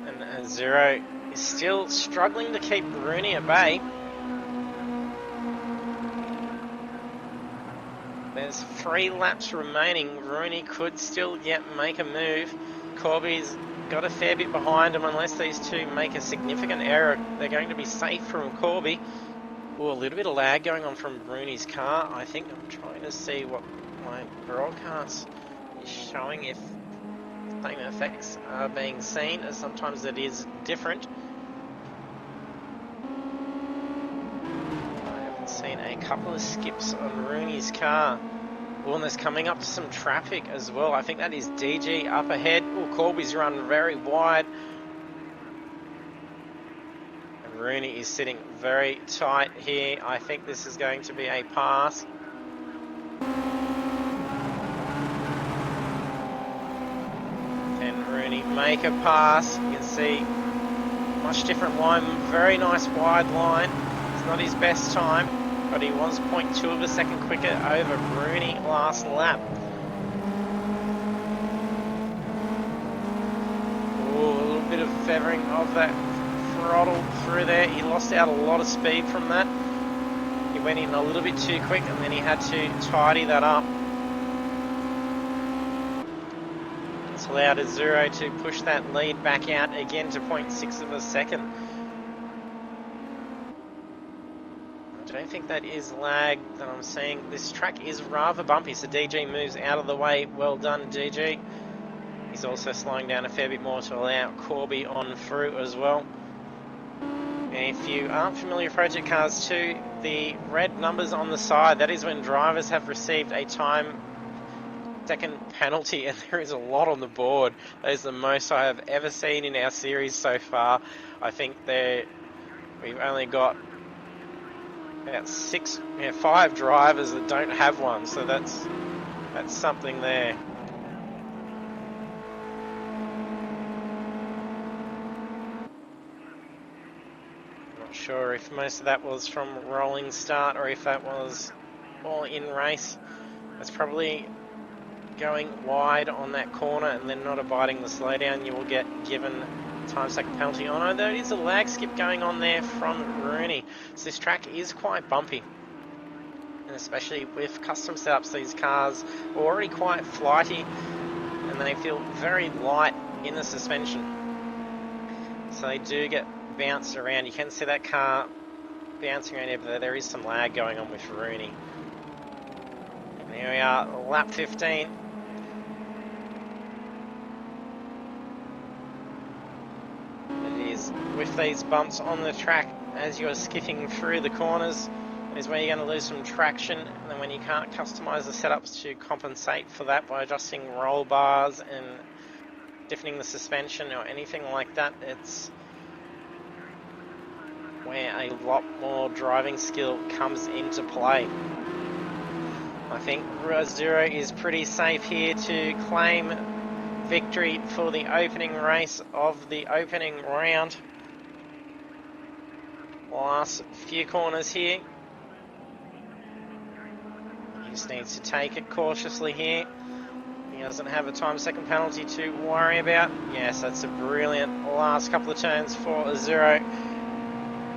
And Zero is still struggling to keep Rooney at bay. There's 3 laps remaining. Rooney could still yet make a move. Corby's got a fair bit behind him. Unless these 2 make a significant error, they're going to be safe from Corby. Ooh, a little bit of lag going on from Rooney's car. I think I'm trying to see what my broadcast is showing, if same effects are being seen, as sometimes it is different. I haven't seen a couple of skips on Rooney's car. Oh, and there's coming up to some traffic as well. I think that is DG up ahead. Oh, Corby's run very wide. Rooney is sitting very tight here. I think this is going to be a pass. Can Rooney make a pass? You can see much different line, very nice wide line. It's not his best time, but he was 0.2 of a second quicker over Rooney last lap. Ooh, a little bit of feathering of that throttle through there. He lost out a lot of speed from that. He went in a little bit too quick and then he had to tidy that up. It's allowed Azuro to push that lead back out again to 0.6 of a second. I don't think that is lag that I'm seeing. This track is rather bumpy, so DG moves out of the way. Well done, DG. He's also slowing down a fair bit more to allow Corby on through as well. And if you aren't familiar with Project Cars 2, the red numbers on the side, that is when drivers have received a time second penalty, and there is a lot on the board. That is the most I have ever seen in our series so far. I think we've only got about 5 drivers that don't have one, so that's something there. Not sure if most of that was from rolling start or if that was all in race. That's probably going wide on that corner and then not abiding the slowdown. You will get given time second penalty. Oh no, there is a lag skip going on there from Rooney. So this track is quite bumpy. And especially with custom setups, these cars are already quite flighty and they feel very light in the suspension. So they do get bounced around. You can see that car bouncing around here, but there is some lag going on with Rooney. And here we are, lap 15. It is with these bumps on the track as you're skipping through the corners is where you're going to lose some traction, and then when you can't customize the setups to compensate for that by adjusting roll bars and stiffening the suspension or anything like that, it's where a lot more driving skill comes into play. I think Azuro is pretty safe here to claim victory for the opening race of the opening round. Last few corners here. He just needs to take it cautiously here. He doesn't have a time second penalty to worry about. Yes, that's a brilliant last couple of turns for Azuro.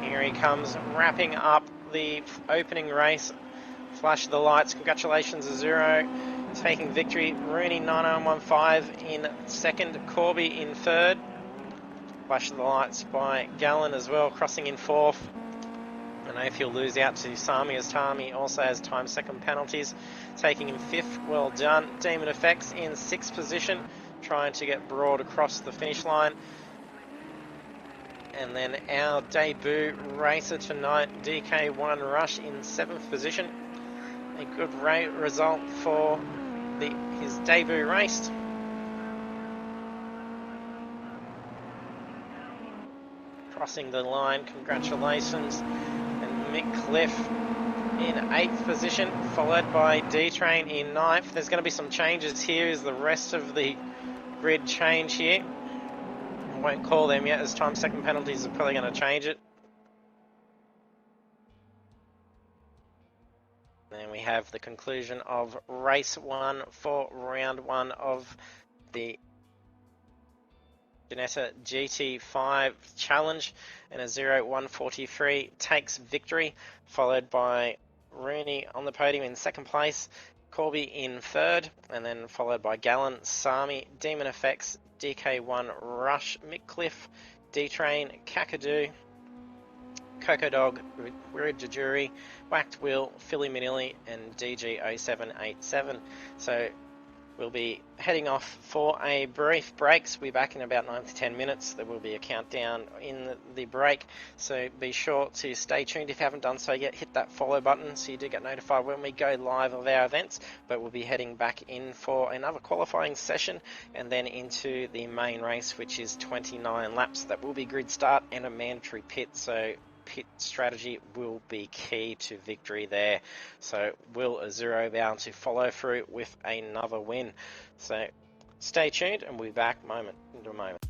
Here he comes, wrapping up the opening race. Flash of the lights. Congratulations, Azuro, taking victory. Rooney 9915 in second. Corby in third. Flash of the lights by Gallen as well, crossing in fourth. And if he'll lose out to Sami, as Tami also has time second penalties, taking him fifth. Well done. Demon Effects in sixth position, trying to get broad across the finish line. And then our debut racer tonight, DK1 Rush in seventh position. A good result for his debut race. Crossing the line, congratulations. And Mick Cliff in 8th position, followed by D-Train in 9th. There's going to be some changes here as the rest of the grid change here. I won't call them yet as time second penalties are probably going to change it. Then we have the conclusion of race 1 for round 1 of the Ginetta GT5 challenge, and a 0-143 takes victory, followed by Rooney on the podium in second place, Corby in third, and then followed by Gallen, Sami, Demon Effects, DK1 Rush, Mick D-Train, Kakadu, Coco Dog, Rijajuri, Whacked Wheel, Philly Manili, and DG0787. So We'll be heading off for a brief break, so we'll be back in about 9 to 10 minutes. There will be a countdown in the break, so be sure to stay tuned. If you haven't done so yet, hit that follow button so you do get notified when we go live of our events. But we'll be heading back in for another qualifying session and then into the main race, which is 29 laps. That will be grid start and a mandatory pit, so pit strategy will be key to victory there. So will Azuro be able to follow through with another win? So stay tuned and we'll be back into a moment.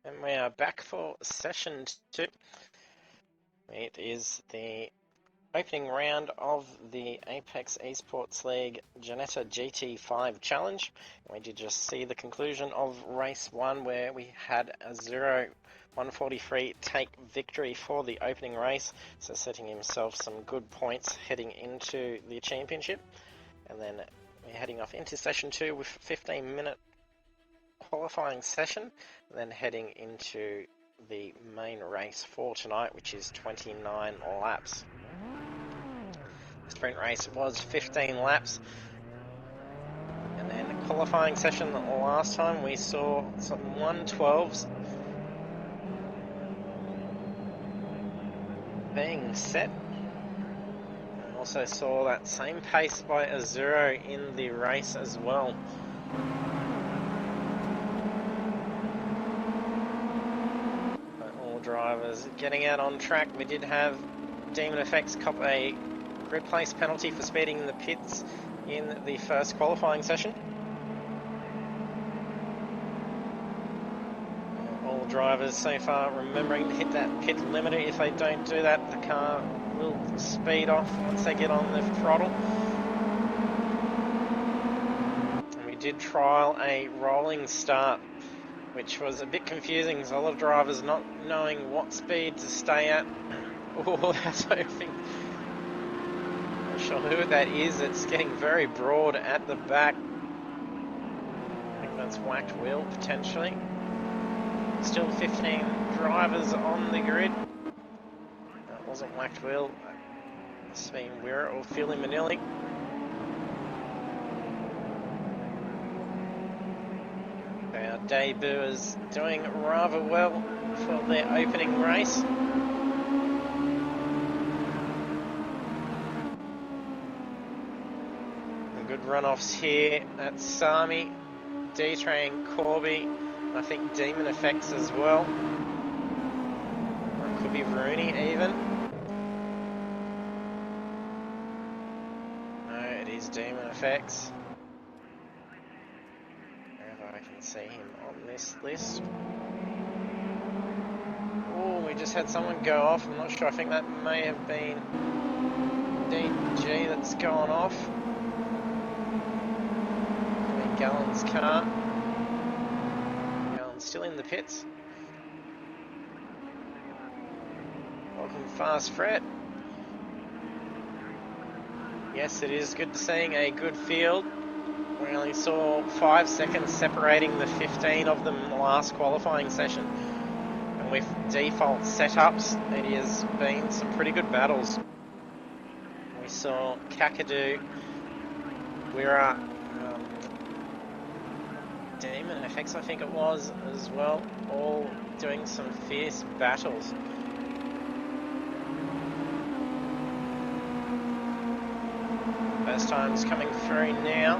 And we are back for session 2. It is the opening round of the Apex Esports League Ginetta GT5 challenge. We did just see the conclusion of race 1 where we had a 0-143 take victory for the opening race, so setting himself some good points heading into the championship. And then we're heading off into session 2 with a 15-minute qualifying session, then heading into the main race for tonight, which is 29 laps. The sprint race was 15 laps, and then qualifying session last time we saw some 112s being set. We also saw that same pace by a 0 in the race as well. Drivers getting out on track. We did have Demon Effects cop a grid place penalty for speeding in the pits in the first qualifying session. All drivers so far remembering to hit that pit limiter. If they don't do that, the car will speed off once they get on the throttle. And we did trial a rolling start, which was a bit confusing because a lot of drivers not knowing what speed to stay at. Oh, that's hoping. Not sure who that is. It's getting very broad at the back. I think that's Whacked Wheel, potentially. Still 15 drivers on the grid. That wasn't Whacked Wheel. Must have been Wirra or Philly Manili. Our debut is doing rather well for their opening race. Good runoffs here at Sami, D-Train, Corby, I think Demon Effects as well. Or it could be Rooney even. No, it is Demon Effects. Wherever I can see him on this list. Oh, we just had someone go off. I'm not sure. I think that may have been DG that's gone off. Gallen's car. Gallen's still in the pits. Welcome, Fast Fred. Yes, it is good seeing a good field. We only saw 5 seconds separating the 15 of them in the last qualifying session. And with default setups, it has been some pretty good battles. We saw Kakadu, Wirra, Demon Effects, I think it was, as well, all doing some fierce battles. First time's coming through now.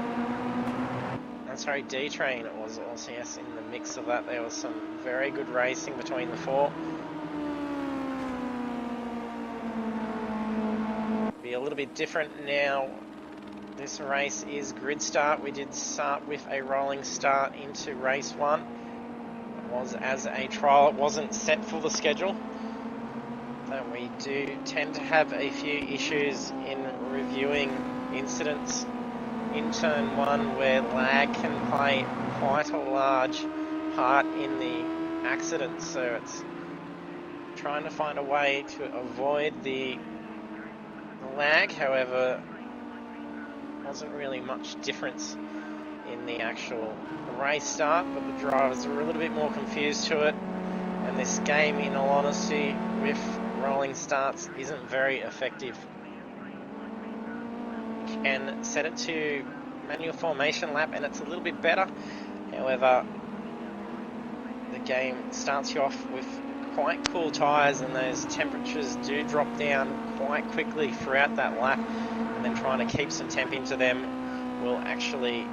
I'm sorry, D-Train was also, yes, in the mix of that. There was some very good racing between the four. be a little bit different now. This race is grid start. We did start with a rolling start into race 1. It was as a trial. It wasn't set for the schedule. So we do tend to have a few issues in reviewing incidents in turn 1 where lag can play quite a large part in the accident. So it's trying to find a way to avoid the lag. However, wasn't really much difference in the actual race start, but the drivers were a little bit more confused to it, and this game, in all honesty, with rolling starts isn't very effective. You can set it to manual formation lap and it's a little bit better. However, the game starts you off with quite cool tyres, and those temperatures do drop down quite quickly throughout that lap, and then trying to keep some temp into them will actually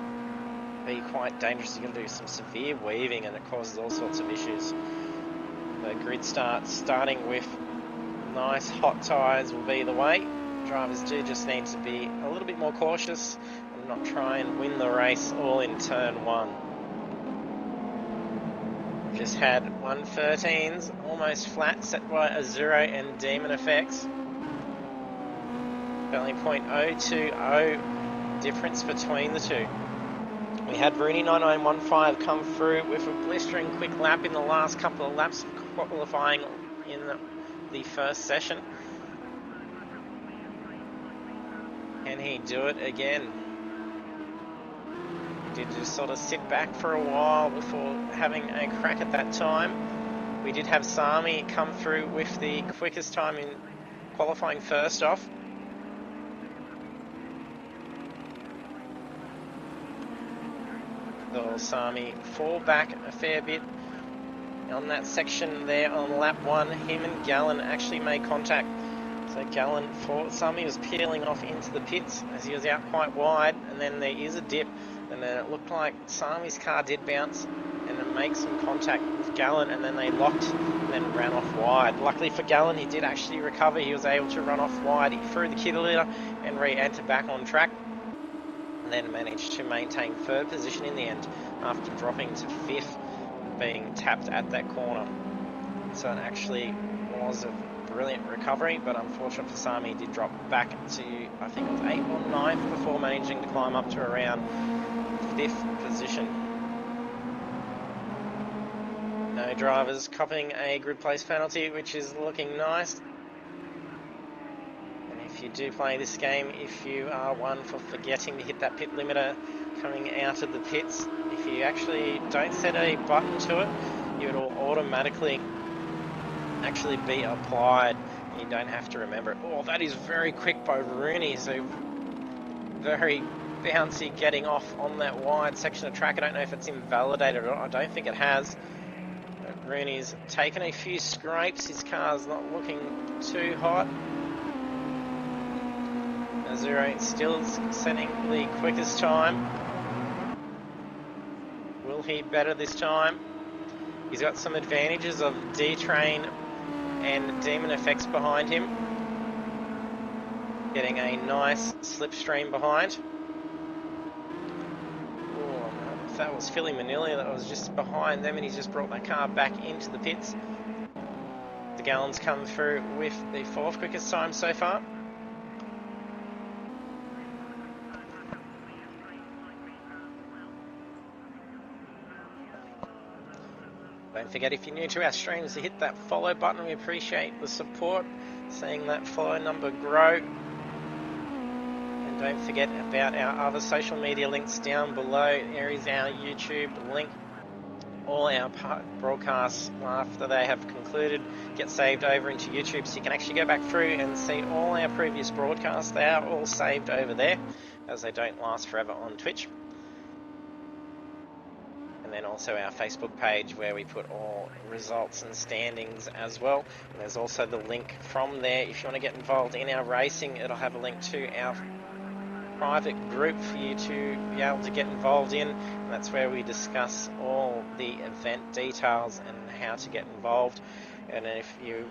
be quite dangerous. You're going to do some severe weaving and it causes all sorts of issues. The grid start, starting with nice hot tyres, will be the way. Drivers do just need to be a little bit more cautious and not try and win the race all in turn 1. Just had 113s, almost flat, set by Azuro and Demon Effects. Only 0.020 difference between the two. We had Rooney 9915 come through with a blistering quick lap in the last couple of laps of qualifying in the first session. Can he do it again? He did just sort of sit back for a while before having a crack at that time. We did have Sami come through with the quickest time in qualifying first off. Sami fall back a fair bit on that section there on lap 1. Him and Gallen actually made contact. So Gallen, Sami was peeling off into the pits as he was out quite wide, and then there is a dip, and then it looked like Sami's car did bounce and then make some contact with Gallen, and then they locked and then ran off wide. Luckily for Gallen, he did actually recover. He was able to run off wide. He threw the killer and re-enter back on track, and then managed to maintain 3rd position in the end after dropping to 5th, being tapped at that corner. So it actually was a brilliant recovery, but unfortunately for Sami, he did drop back to, I think it was 8th or 9th before managing to climb up to around 5th position. No drivers copying a grid place penalty, which is looking nice. If you do play this game, if you are one for forgetting to hit that pit limiter coming out of the pits, if you actually don't set a button to it, it will automatically actually be applied. You don't have to remember it. Oh, that is very quick by Rooney, so very bouncy getting off on that wide section of track. I don't know if it's invalidated or not. I don't think it has. But Rooney's taken a few scrapes. His car's not looking too hot. Azuro still setting the quickest time. Will he better this time? He's got some advantages of D-Train and Demon Effects behind him. Getting a nice slipstream behind. Oh, if that was Philly Manila that was just behind them, and he's just brought that car back into the pits. The Gallons come through with the 4th quickest time so far. Don't forget, if you're new to our streams, to hit that follow button. We appreciate the support, seeing that follow number grow. And don't forget about our other social media links down below. There is our YouTube link. All our broadcasts, after they have concluded, get saved over into YouTube, so you can actually go back through and see all our previous broadcasts. They are all saved over there, as they don't last forever on Twitch. And then also our Facebook page, where we put all results and standings as well. And there's also the link from there. If you want to get involved in our racing, it'll have a link to our private group for you to be able to get involved in. And that's where we discuss all the event details and how to get involved. And if you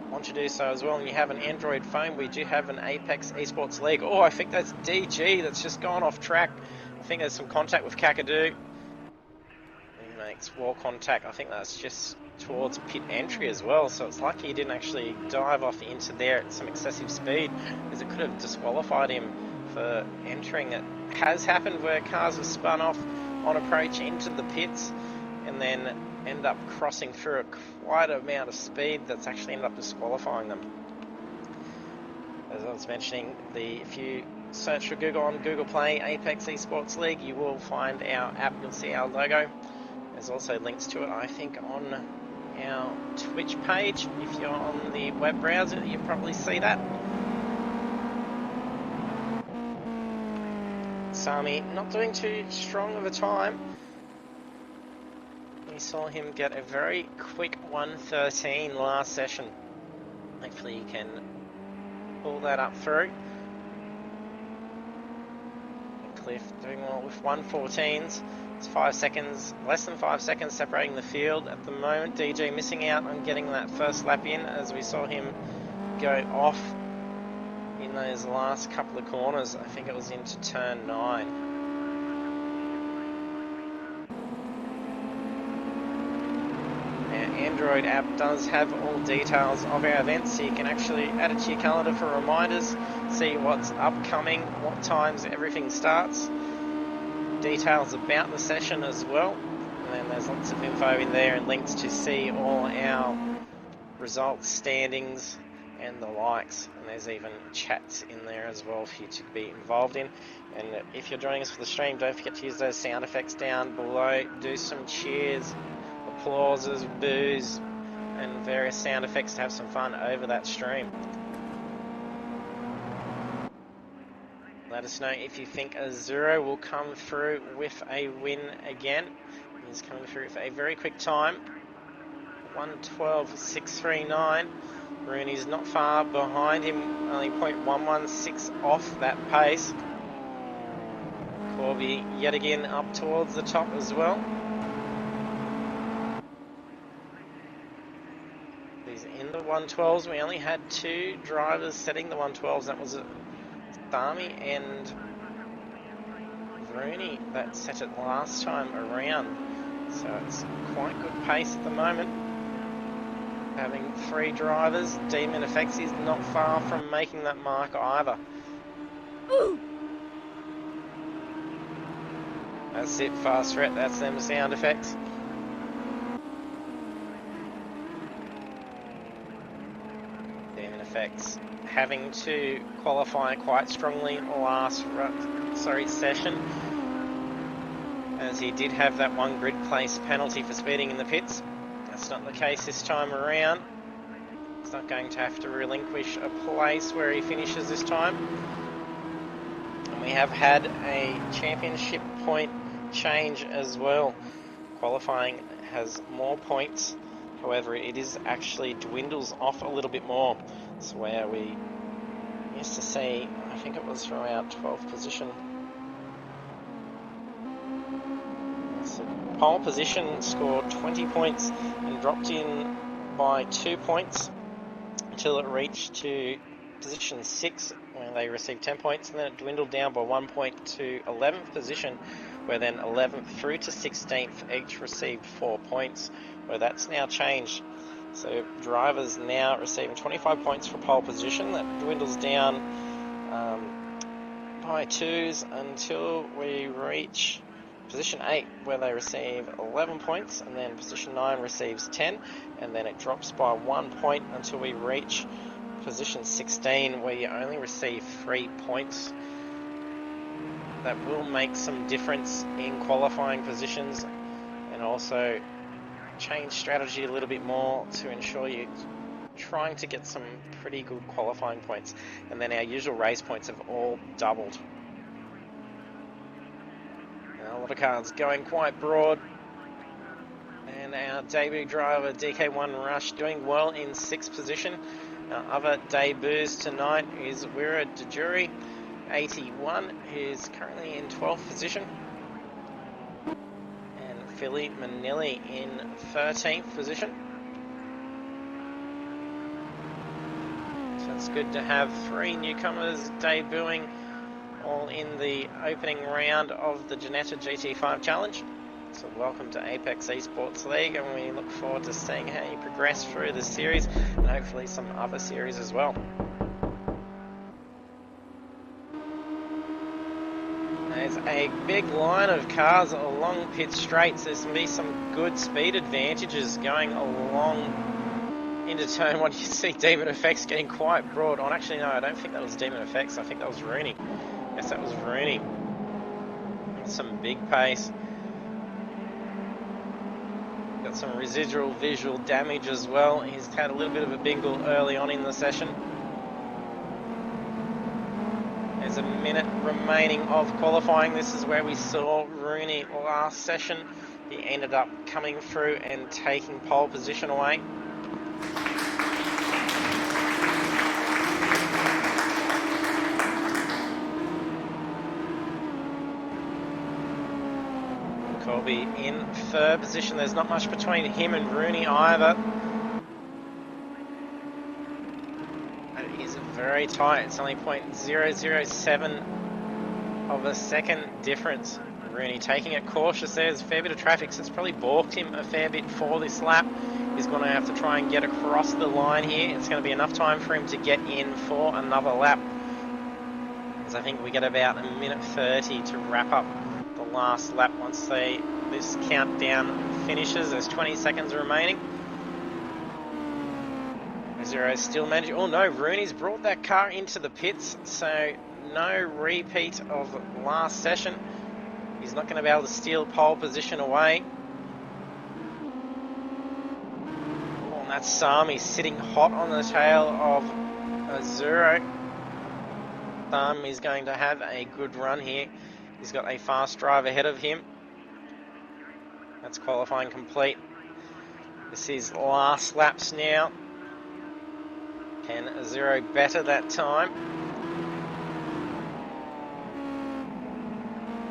want to do so as well and you have an Android phone, we do have an Apex Esports League. Oh, I think that's DG that's just gone off track. I think there's some contact with Kakadu. He makes wall contact. I think that's just towards pit entry as well, so it's lucky he didn't actually dive off into there at some excessive speed, as it could have disqualified him for entering. It has happened where cars have spun off on approach into the pits and then end up crossing through at quite an amount of speed that's actually ended up disqualifying them. As I was mentioning, if you search for Google on Google Play Apex Esports League, you will find our app, you'll see our logo. There's also links to it, I think, on our Twitch page. If you're on the web browser, you probably see that. Sami not doing too strong of a time. We saw him get a very quick 1:13 last session. Hopefully he can pull that up through. And Cliff doing well with 1:14s. It's 5 seconds, less than 5 seconds separating the field at the moment. DJ missing out on getting that first lap in, as we saw him go off in those last couple of corners. I think it was into turn 9. Android app does have all details of our events, so you can actually add it to your calendar for reminders, see what's upcoming, what times everything starts, details about the session as well, and then there's lots of info in there and links to see all our results, standings and the likes, and there's even chats in there as well for you to be involved in. And if you're joining us for the stream, don't forget to use those sound effects down below. Do some cheers, applauses, boos and various sound effects to have some fun over that stream. Let us know if you think Azuro will come through with a win again. He's coming through with a very quick time, 1:12.639. Rooney's not far behind him, only 0.116 off that pace. Corby yet again up towards the top as well. He's in the 112s. We only had 2 drivers setting the 112s. That was Sami and Rooney that set it last time around. So it's quite good pace at the moment. Having 3 drivers, Demon Effects is not far from making that mark either. Ooh. That's it, Fast Ret, that's them sound effects. Demon Effects having to qualify quite strongly last session, as he did have that 1 grid place penalty for speeding in the pits. That's not the case this time around. He's not going to have to relinquish a place where he finishes this time. And we have had a championship point change as well. Qualifying has more points, however it is actually dwindles off a little bit more. It's where we used to see, I think it was from our 12th position. So pole position scored 20 points and dropped in by 2 points until it reached to position 6, where they received 10 points, and then it dwindled down by 1 point to 11th position, where then 11th through to 16th each received 4 points, where that's now changed. So drivers now receiving 25 points for pole position. That dwindles down by 2s until we reach position 8, where they receive 11 points, and then position 9 receives 10, and then it drops by 1 point until we reach position 16, where you only receive 3 points. That will make some difference in qualifying positions, and also change strategy a little bit more to ensure you're trying to get some pretty good qualifying points. And then our usual race points have all doubled. A lot of cars going quite broad, and our debut driver DK1 Rush doing well in 6th position. Our other debuts tonight is Wira Dejuri 81, who's currently in 12th position, and Philly Manili in 13th position. It's good to have 3 newcomers debuting all in the opening round of the Ginetta GT5 Challenge. So welcome to Apex Esports League, and we look forward to seeing how you progress through this series and hopefully some other series as well. There's a big line of cars along pit straights. There's going to be some good speed advantages going along into turn one. You see Demon Effects getting quite broad on. Actually, no, I don't think that was Demon Effects. I think that was Rooney. Yes, that was Rooney. Some big pace. Got some residual visual damage as well. He's had a little bit of a bingle early on in the session. There's a minute remaining of qualifying. This is where we saw Rooney last session. He ended up coming through and taking pole position away. Corby in third position. There's not much between him and Rooney either. It is very tight. It's only 0.007 of a second difference. Rooney taking it cautious. There's a fair bit of traffic, so it's probably balked him a fair bit for this lap. He's going to have to try and get across the line here. It's going to be enough time for him to get in for another lap, because I think we get about a minute 30 to wrap up the last lap once this countdown finishes. There's 20 seconds remaining. Zero still managing. Oh no, Rooney's brought that car into the pits, so no repeat of last session. He's not going to be able to steal pole position away. Oh, and that's Sami sitting hot on the tail of Azuro. Sami's going to have a good run here. He's got a fast drive ahead of him. That's qualifying complete. This is last laps now. Can Azuro better that time?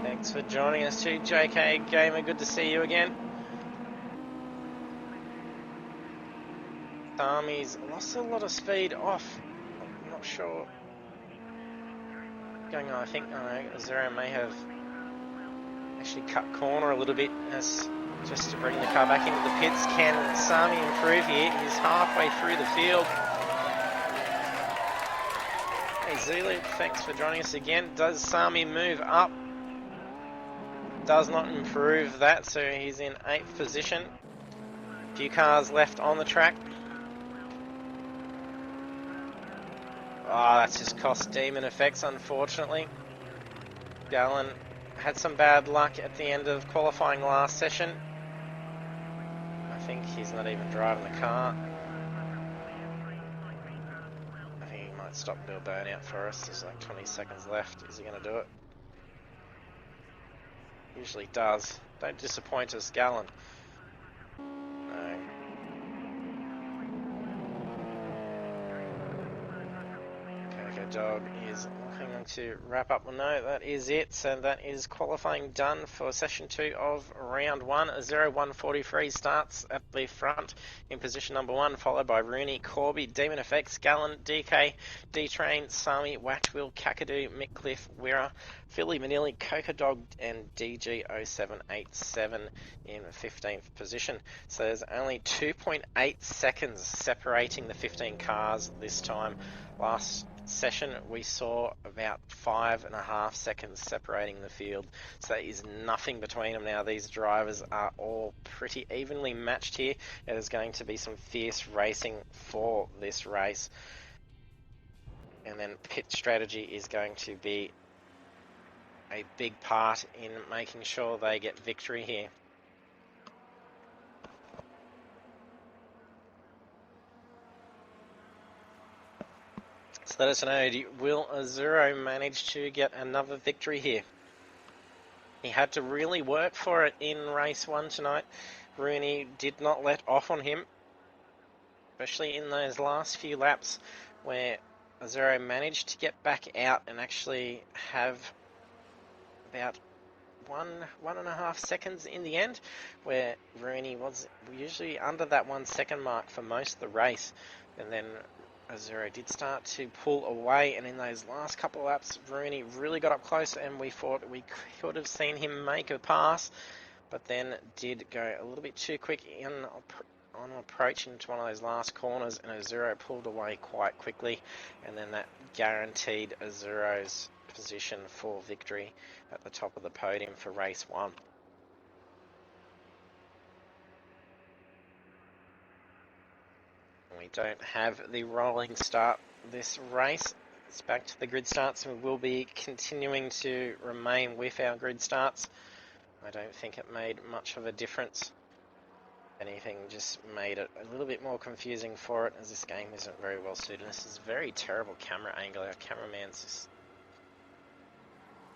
Thanks for joining us too, JK Gamer. Good to see you again. Sami's lost a lot of speed off. I'm not sure. Going on, I think Azuro may have actually cut corner a little bit just to bring the car back into the pits. Can Sami improve here? He's halfway through the field. Hey Zulu, thanks for joining us again. Does Sami move up? Does not improve that, so he's in 8th position. A few cars left on the track. Oh, that's just cost Demon Effects, unfortunately. Gallon had some bad luck at the end of qualifying last session. I think he's not even driving the car. I think he might stop and do a burnout for us. There's like 20 seconds left. Is he going to do it? Usually does. Don't disappoint us, Gallon. No. Dog is looking to wrap up. Well, no, that is it. So that is qualifying done for session 2 of round 1. 0143 starts at the front in position number 1, followed by Rooney, Corby, Demon Effects, Gallon, DK, D-Train, Sami, Waxwheel, Kakadu, Mickliffe, Wira, Philly, Manili, Coca Dog, and DG0787 in 15th position. So there's only 2.8 seconds separating the 15 cars this time. Last session we saw about 5.5 seconds separating the field, so there is nothing between them now. These drivers are all pretty evenly matched here. It is going to be some fierce racing for this race, and then pit strategy is going to be a big part in making sure they get victory here. So let us know, will Azuro manage to get another victory here? He had to really work for it in race 1 tonight. Rooney did not let off on him, especially in those last few laps where Azuro managed to get back out and actually have about 1.5 seconds in the end, where Rooney was usually under that 1 second mark for most of the race, and then Zero did start to pull away, and in those last couple of laps, Rooney really got up close, and we thought we could have seen him make a pass, but then did go a little bit too quick on approach into one of those last corners, and Azuro pulled away quite quickly, and then that guaranteed Azuro's position for victory at the top of the podium for race 1. We don't have the rolling start this race. It's back to the grid starts, and we'll be continuing to remain with our grid starts. I don't think it made much of a difference. Anything, just made it a little bit more confusing for it, as this game isn't very well suited. This is a very terrible camera angle. Our cameraman's just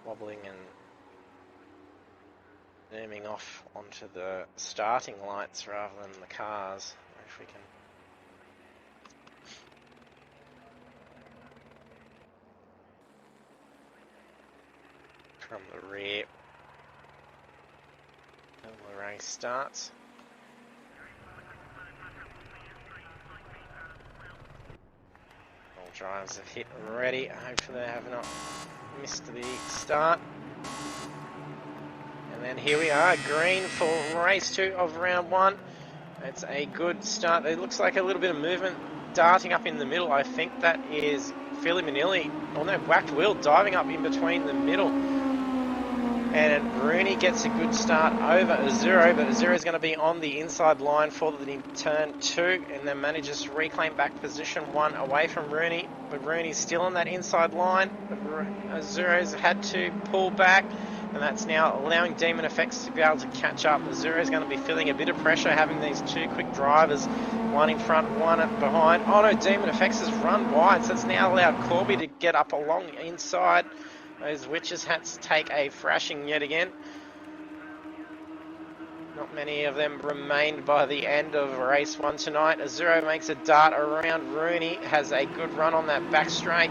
wobbling and zooming off onto the starting lights rather than the cars. If we can. From the rear, and the race starts. All drivers have hit ready. Hopefully they have not missed the start. And then here we are, green for race 2 of round 1. It's a good start. It looks like a little bit of movement darting up in the middle. I think that is Philly Manilli, or no, Whacked Will diving up in between the middle. And Rooney gets a good start over Azuro, but Azuro is going to be on the inside line for the turn 2, and then manages to reclaim back position 1 away from Rooney. But Rooney's still on that inside line. Azuro's had to pull back, and that's now allowing Demon Effects to be able to catch up. Azuro's going to be feeling a bit of pressure having these 2 quick drivers, one in front, one behind. Oh no, Demon Effects has run wide, so it's now allowed Corby to get up along inside. Those witches had to take a thrashing yet again. Not many of them remained by the end of race 1 tonight. Azuro makes a dart around Rooney, has a good run on that back straight.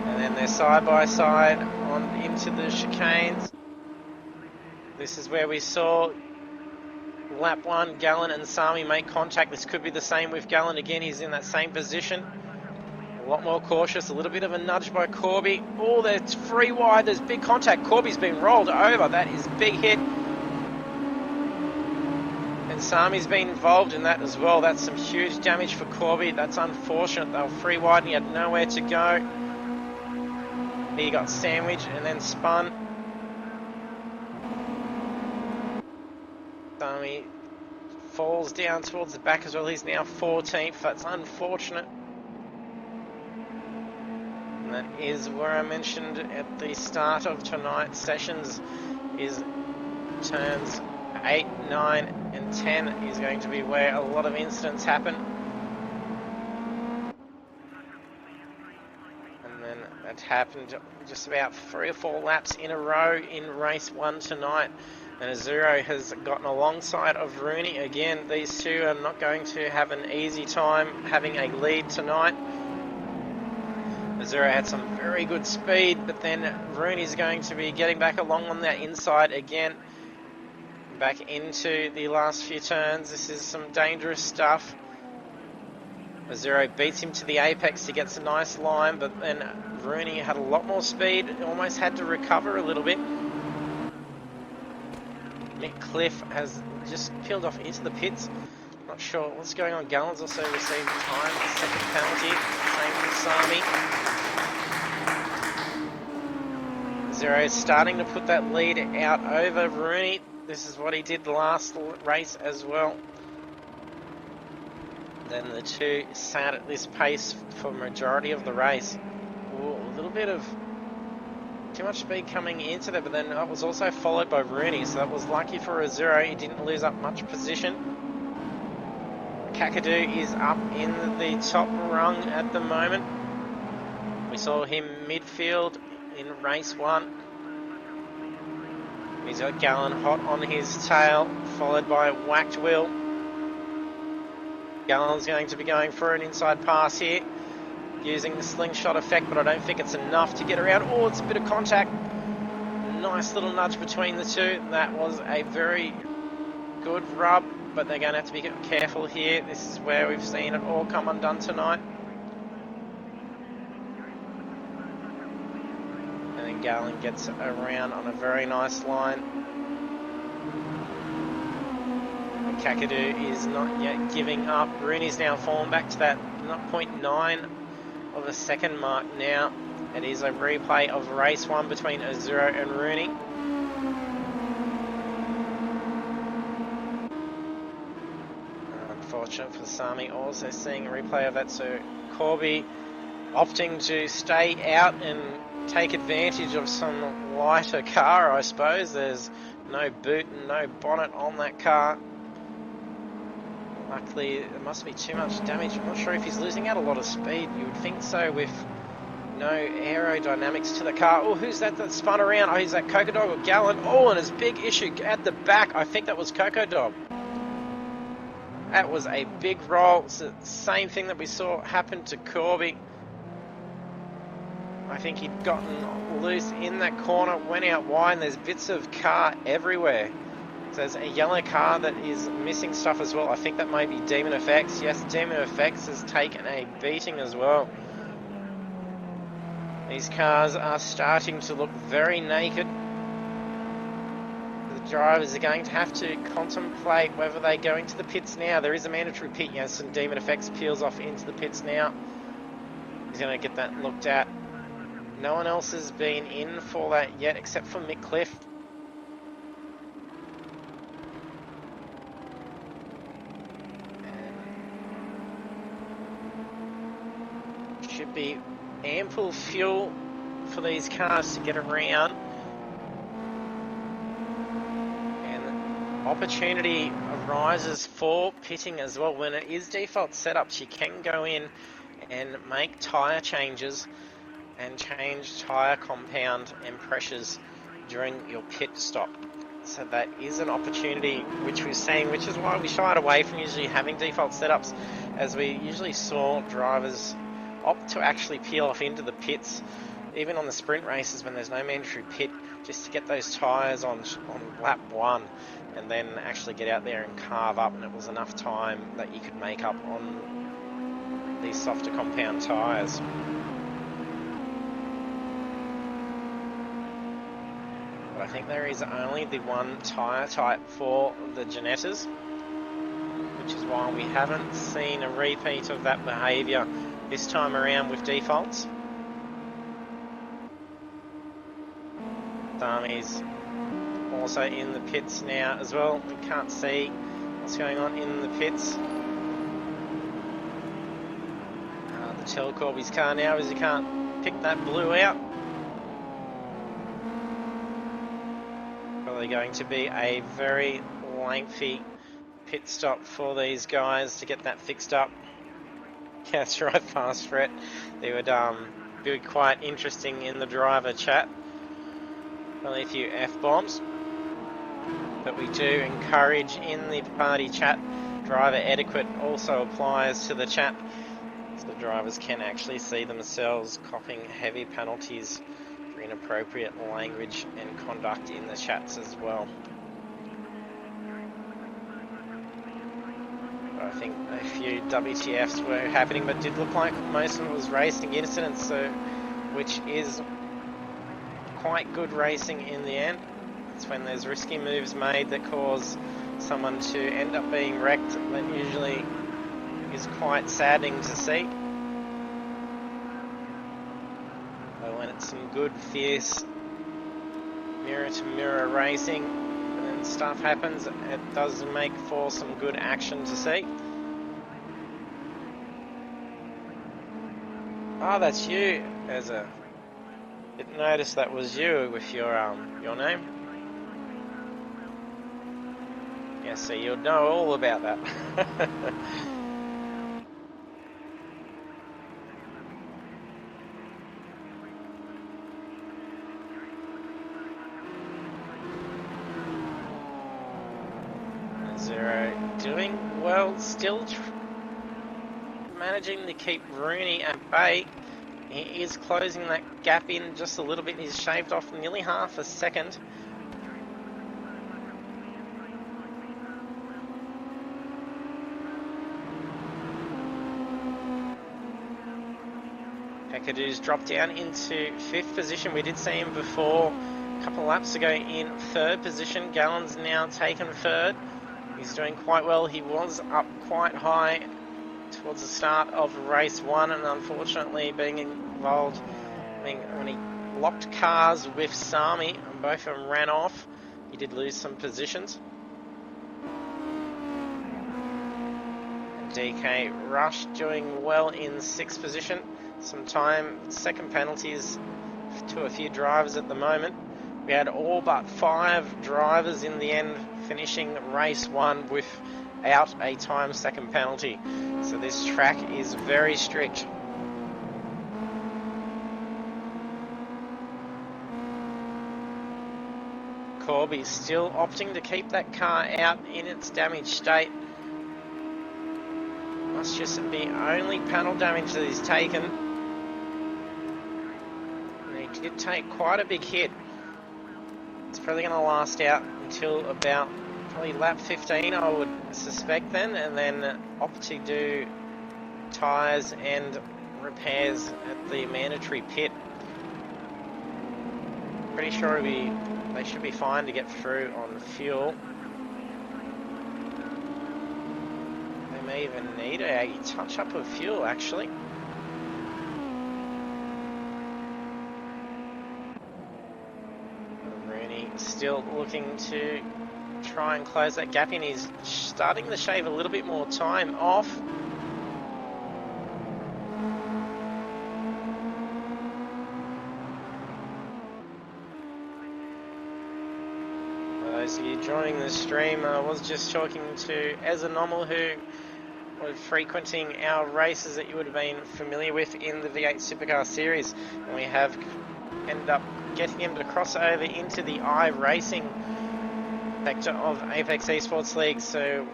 And then they're side by side on into the chicanes. This is where we saw lap 1, Gallen and Sami make contact. This could be the same with Gallen again. He's in that same position. A lot more cautious, a little bit of a nudge by Corby. Oh, that's free wide, there's big contact. Corby's been rolled over, that is a big hit. And Sami's been involved in that as well. That's some huge damage for Corby. That's unfortunate. They were free wide and he had nowhere to go. He got sandwiched and then spun. Sami falls down towards the back as well. He's now 14th. That's unfortunate. That is where I mentioned at the start of tonight's sessions is turns 8, 9 and 10 is going to be where a lot of incidents happen. And then it happened just about 3 or 4 laps in a row in race 1 tonight. And Azuro has gotten alongside of Rooney. Again, these two are not going to have an easy time having a lead tonight. Azuro had some very good speed, but then Rooney's going to be getting back along on that inside again. Back into the last few turns. This is some dangerous stuff. Azuro beats him to the apex. He gets a nice line, but then Rooney had a lot more speed. Almost had to recover a little bit. Nick Cliff has just peeled off into the pits. Not sure what's going on. Gallen's also received time, second penalty. Same with Sami. Azuro is starting to put that lead out over Rooney. This is what he did the last race as well. Then the two sat at this pace for majority of the race. Ooh, a little bit of too much speed coming into there, but then that was also followed by Rooney, so that was lucky for Azuro. He didn't lose up much position. Kakadu is up in the top rung at the moment. We saw him midfield in race 1. He's got Gallen hot on his tail, followed by Whacked Will. Gallen's going to be going for an inside pass here, using the slingshot effect, but I don't think it's enough to get around. Oh, it's a bit of contact. Nice little nudge between the two. That was a very good rub. but they're going to have to be careful here. This is where we've seen it all come undone tonight. And then Garland gets around on a very nice line. And Kakadu is not yet giving up. Rooney's now fallen back to that 0.9 of a second mark now. It is a replay of race 1 between Azuro and Rooney. Unfortunate for Sami, also seeing a replay of that, so Corby opting to stay out and take advantage of some lighter car, I suppose. There's no boot and no bonnet on that car. Luckily, there must be too much damage. I'm not sure if he's losing out a lot of speed. You would think so with no aerodynamics to the car. Oh, who's that spun around? Oh, is that Coco Dog or Gallant? Oh, and his big issue at the back. I think that was Coco Dog. That was a big roll. It's the same thing that we saw happen to Corby. I think he'd gotten loose in that corner, went out wide, and there's bits of car everywhere. So there's a yellow car that is missing stuff as well. I think that might be Demon FX. Yes, Demon FX has taken a beating as well. These cars are starting to look very naked. The drivers are going to have to contemplate whether they go into the pits now. There is a mandatory pit, yes, and Demon FX peels off into the pits now. He's going to get that looked at. No one else has been in for that yet except for Mick Cliff. And should be ample fuel for these cars to get around. And opportunity arises for pitting as well. When it is default setups, you can go in and make tyre changes and change tyre compound and pressures during your pit stop. So that is an opportunity which we're seeing, which is why we shied away from usually having default setups, as we usually saw drivers opt to actually peel off into the pits, even on the sprint races when there's no mandatory pit, just to get those tyres on lap 1 and then actually get out there and carve up, and it was enough time that you could make up on these softer compound tyres. I think there is only the one tyre type for the Ginettas, which is why we haven't seen a repeat of that behaviour this time around with defaults. Sami's also in the pits now as well. We can't see what's going on in the pits. The tell Corby's car now is he can't pick that blue out. Probably going to be a very lengthy pit stop for these guys to get that fixed up. Yeah, that's right, Fast Fret. They would be quite interesting in the driver chat. Only a few F-bombs. But we do encourage in the party chat, driver etiquette also applies to the chat. So the drivers can actually see themselves copping heavy penalties for inappropriate language and conduct in the chats as well. I think a few WTFs were happening, but did look like most of it was racing incidents, so which is quite good racing in the end. It's when there's risky moves made that cause someone to end up being wrecked that usually is quite saddening to see. But when it's some good, fierce, mirror-to-mirror racing, and then stuff happens, it does make for some good action to see. Oh, that's you, Ezra. Didn't notice that was you with your name. Yeah, so you'll know all about that. Zero doing well, still managing to keep Rooney at bay. He is closing that gap in just a little bit. He's shaved off nearly half a second. Kakadu's dropped down into 5th position. We did see him before a couple of laps ago in 3rd position. Gallen's now taken 3rd. He's doing quite well. He was up quite high towards the start of race 1, and unfortunately being involved when he locked cars with Sami and both of them ran off, he did lose some positions. DK Rush doing well in 6th position. Some time, second penalties to a few drivers at the moment. We had all but 5 drivers in the end finishing race 1 without a time second penalty. So this track is very strict. Corby still opting to keep that car out in its damaged state. Must just be only panel damage that he's taken. And he did take quite a big hit. It's probably going to last out until about probably lap 15, I would suspect then, and then opt to do tyres and repairs at the mandatory pit. Pretty sure they should be fine to get through on fuel. They may even need a touch-up of fuel, actually. Rooney still looking to try and close that gap in. He's starting to shave a little bit more time off. For those of you joining the stream, I was just talking to Ezanomal, who was frequenting our races that you would have been familiar with in the V8 Supercar Series, and we have ended up getting him to cross over into the iRacing sector of Apex Esports League. So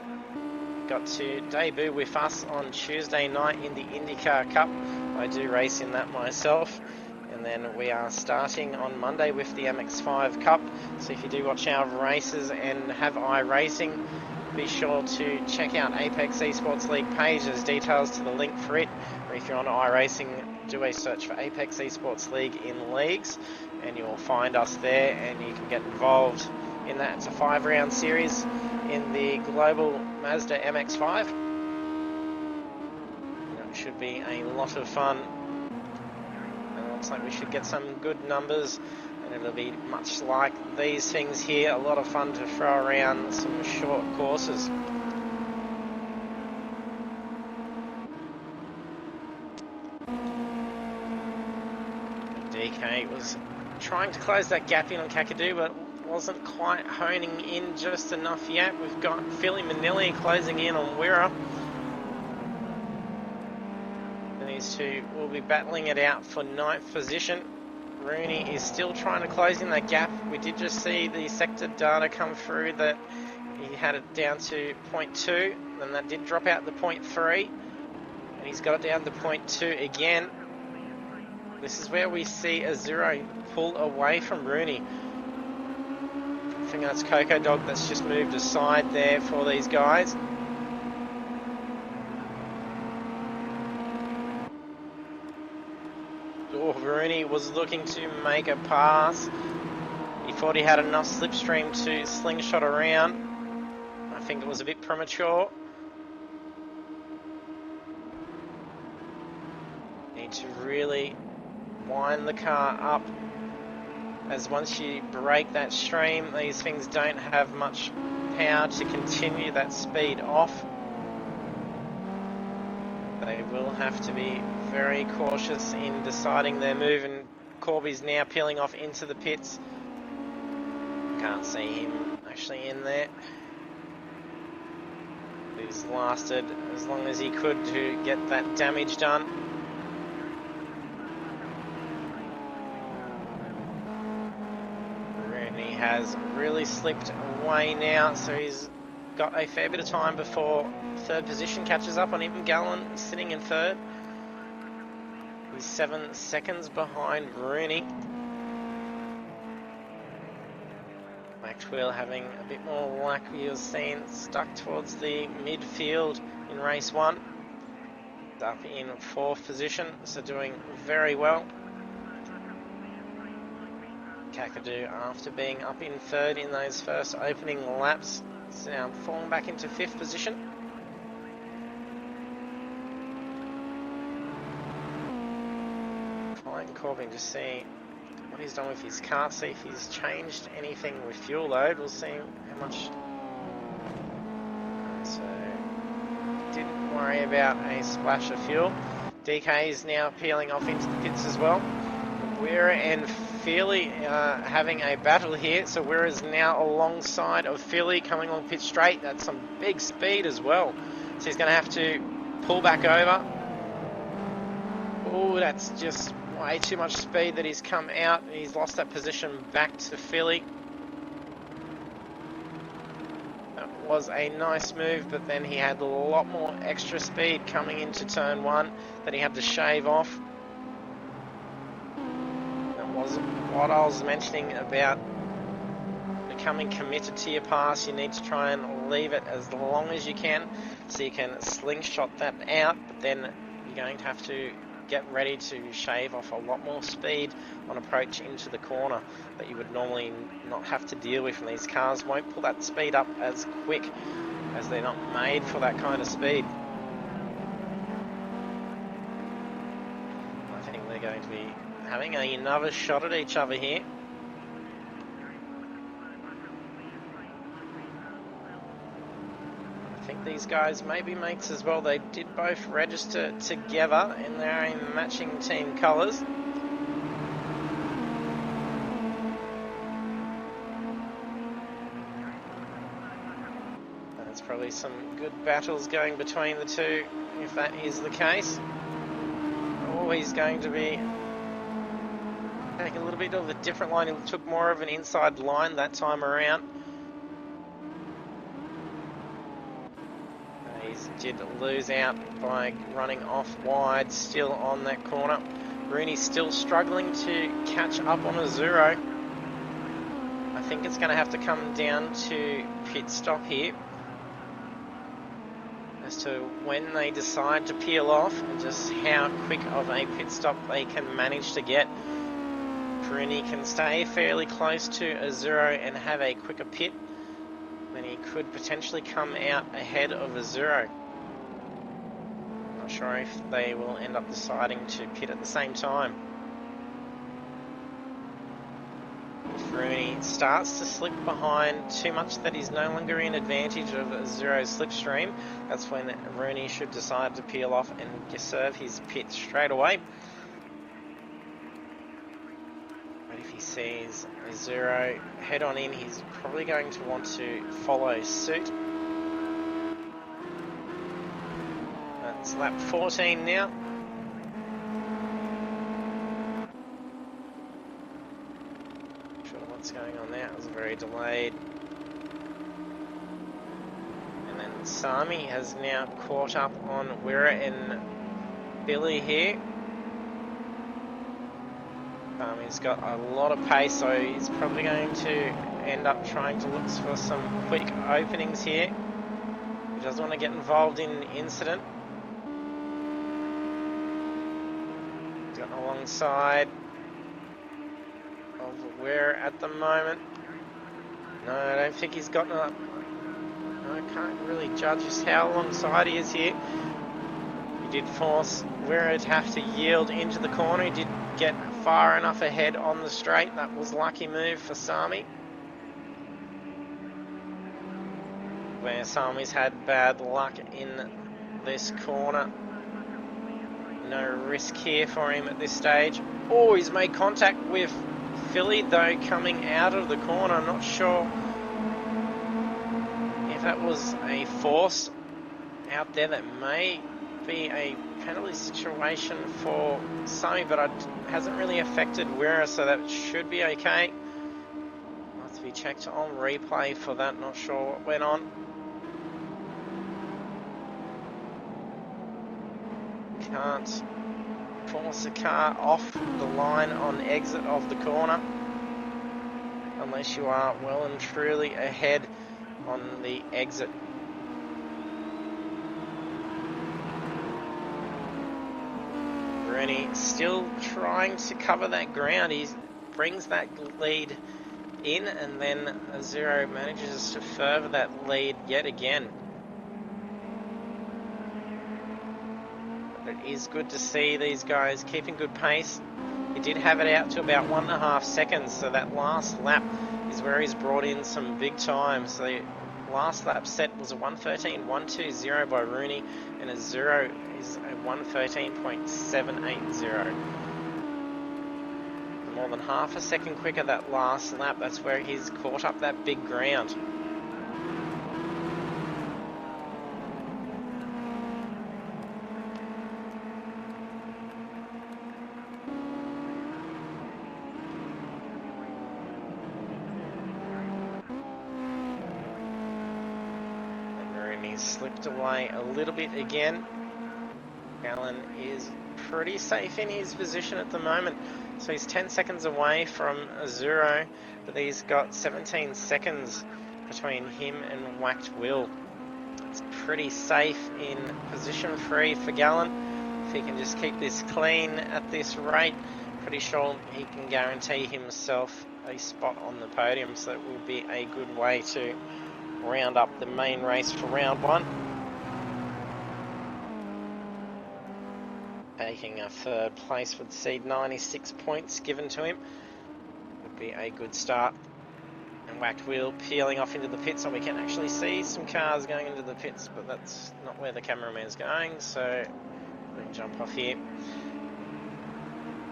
got to debut with us on Tuesday night in the IndyCar Cup. I do race in that myself. And then we are starting on Monday with the MX5 Cup. So if you do watch our races and have iRacing, be sure to check out Apex Esports League page. There's details to the link for it. Or if you're on iRacing, do a search for Apex Esports League in leagues, and you will find us there, and you can get involved in that. It's a 5-round series in the global Mazda MX5. It should be a lot of fun. It looks like we should get some good numbers, and it'll be much like these things here, a lot of fun to throw around some short courses. DK was trying to close that gap in on Kakadu, but wasn't quite honing in just enough yet. We've got Philly Manilli closing in on Wirra. These two will be battling it out for 9th position. Rooney is still trying to close in that gap. We did just see the sector data come through that he had it down to 0.2, and that did drop out to 0.3, and he's got it down to 0.2 again. This is where we see a 0 pull away from Rooney. I think that's Coco Dog that's just moved aside there for these guys. Rooney was looking to make a pass. He thought he had enough slipstream to slingshot around. I think it was a bit premature. Need to really wind the car up, as once you break that stream, these things don't have much power to continue that speed off. They will have to be very cautious in deciding their move, and Corby's now peeling off into the pits. Can't see him actually in there. He's lasted as long as he could to get that damage done. Rooney has really slipped away now, so he's got a fair bit of time before 3rd position catches up on him. Gallen sitting in 3rd. He's 7 seconds behind Rooney. Maxwell having a bit more luck, we have seen, stuck towards the midfield in race 1. Up in 4th position, so doing very well. Kakadu, after being up in 3rd in those first opening laps, is now falling back into 5th position. Flying Corbin to see what he's done with his car, see if he's changed anything with fuel load. We'll see how much. So, didn't worry about a splash of fuel. DK is now peeling off into the pits as well. Weir and Feely having a battle here. So Weir is now alongside of Feely coming along pit straight. That's some big speed as well. So he's going to have to pull back over. Oh, that's just way too much speed that he's come out. He's lost that position back to Feely. That was a nice move, but then he had a lot more extra speed coming into turn 1 that he had to shave off. That was what I was mentioning about becoming committed to your pass. You need to try and leave it as long as you can so you can slingshot that out, but then you're going to have to get ready to shave off a lot more speed on approach into the corner that you would normally not have to deal with, and these cars won't pull that speed up as quick as they're not made for that kind of speed. I think they're going to be having another shot at each other here. I think these guys may be mates as well. They did both register together and they're in matching team colours. There's probably some good battles going between the two if that is the case. Oh, he's going to be taking a little bit of a different line. He took more of an inside line that time around. He did lose out by running off wide, still on that corner. Rooney's still struggling to catch up on Azuro. I think it's going to have to come down to pit stop here as to when they decide to peel off and just how quick of a pit stop they can manage to get. Rooney can stay fairly close to Azuro and have a quicker pit, then he could potentially come out ahead of Azuro. Not sure if they will end up deciding to pit at the same time. If Rooney starts to slip behind too much that he's no longer in advantage of Azuro's slipstream, that's when Rooney should decide to peel off and serve his pit straight away. But if he sees Azuro head on in, he's probably going to want to follow suit. That's lap 14 now. Not sure what's going on there. It was very delayed. And then Sami has now caught up on Wira and Billy here. He's got a lot of pace, so he's probably going to end up trying to look for some quick openings here. He doesn't want to get involved in an incident. He's got alongside of Where at the moment. No, I don't think he's gotten up. I can't really judge just how alongside he is here. He did force Where to have to yield into the corner. He did get far enough ahead on the straight. That was a lucky move for Sami. Where Sami's had bad luck in this corner. No risk here for him at this stage. Oh, he's made contact with Philly though coming out of the corner. I'm not sure if that was a force out there. That may be a penalty situation for Sami, but it hasn't really affected Wira, so that should be okay. Will have to be checked on replay for that. Not sure what went on. Can't force a car off the line on exit of the corner unless you are well and truly ahead on the exit. Rooney still trying to cover that ground. He brings that lead in, and then Zero manages to further that lead yet again. But it is good to see these guys keeping good pace. He did have it out to about 1.5 seconds, so that last lap is where he's brought in some big time. So the last lap set was a 1:13.120 by Rooney, and a Zero is a 1:13.780. More than half a second quicker that last lap. That's where he's caught up that big ground. And Rooney's slipped away a little bit again. Allen is pretty safe in his position at the moment. So he's 10 seconds away from a Zero, but he's got 17 seconds between him and Whacked Will. It's pretty safe in position 3 for Gallen. If he can just keep this clean at this rate, pretty sure he can guarantee himself a spot on the podium. So it will be a good way to round up the main race for round 1. Taking a 3rd place would see 96 points given to him. Would be a good start. And Whacked Wheel peeling off into the pits, so we can actually see some cars going into the pits, but that's not where the cameraman's going, so we can jump off here.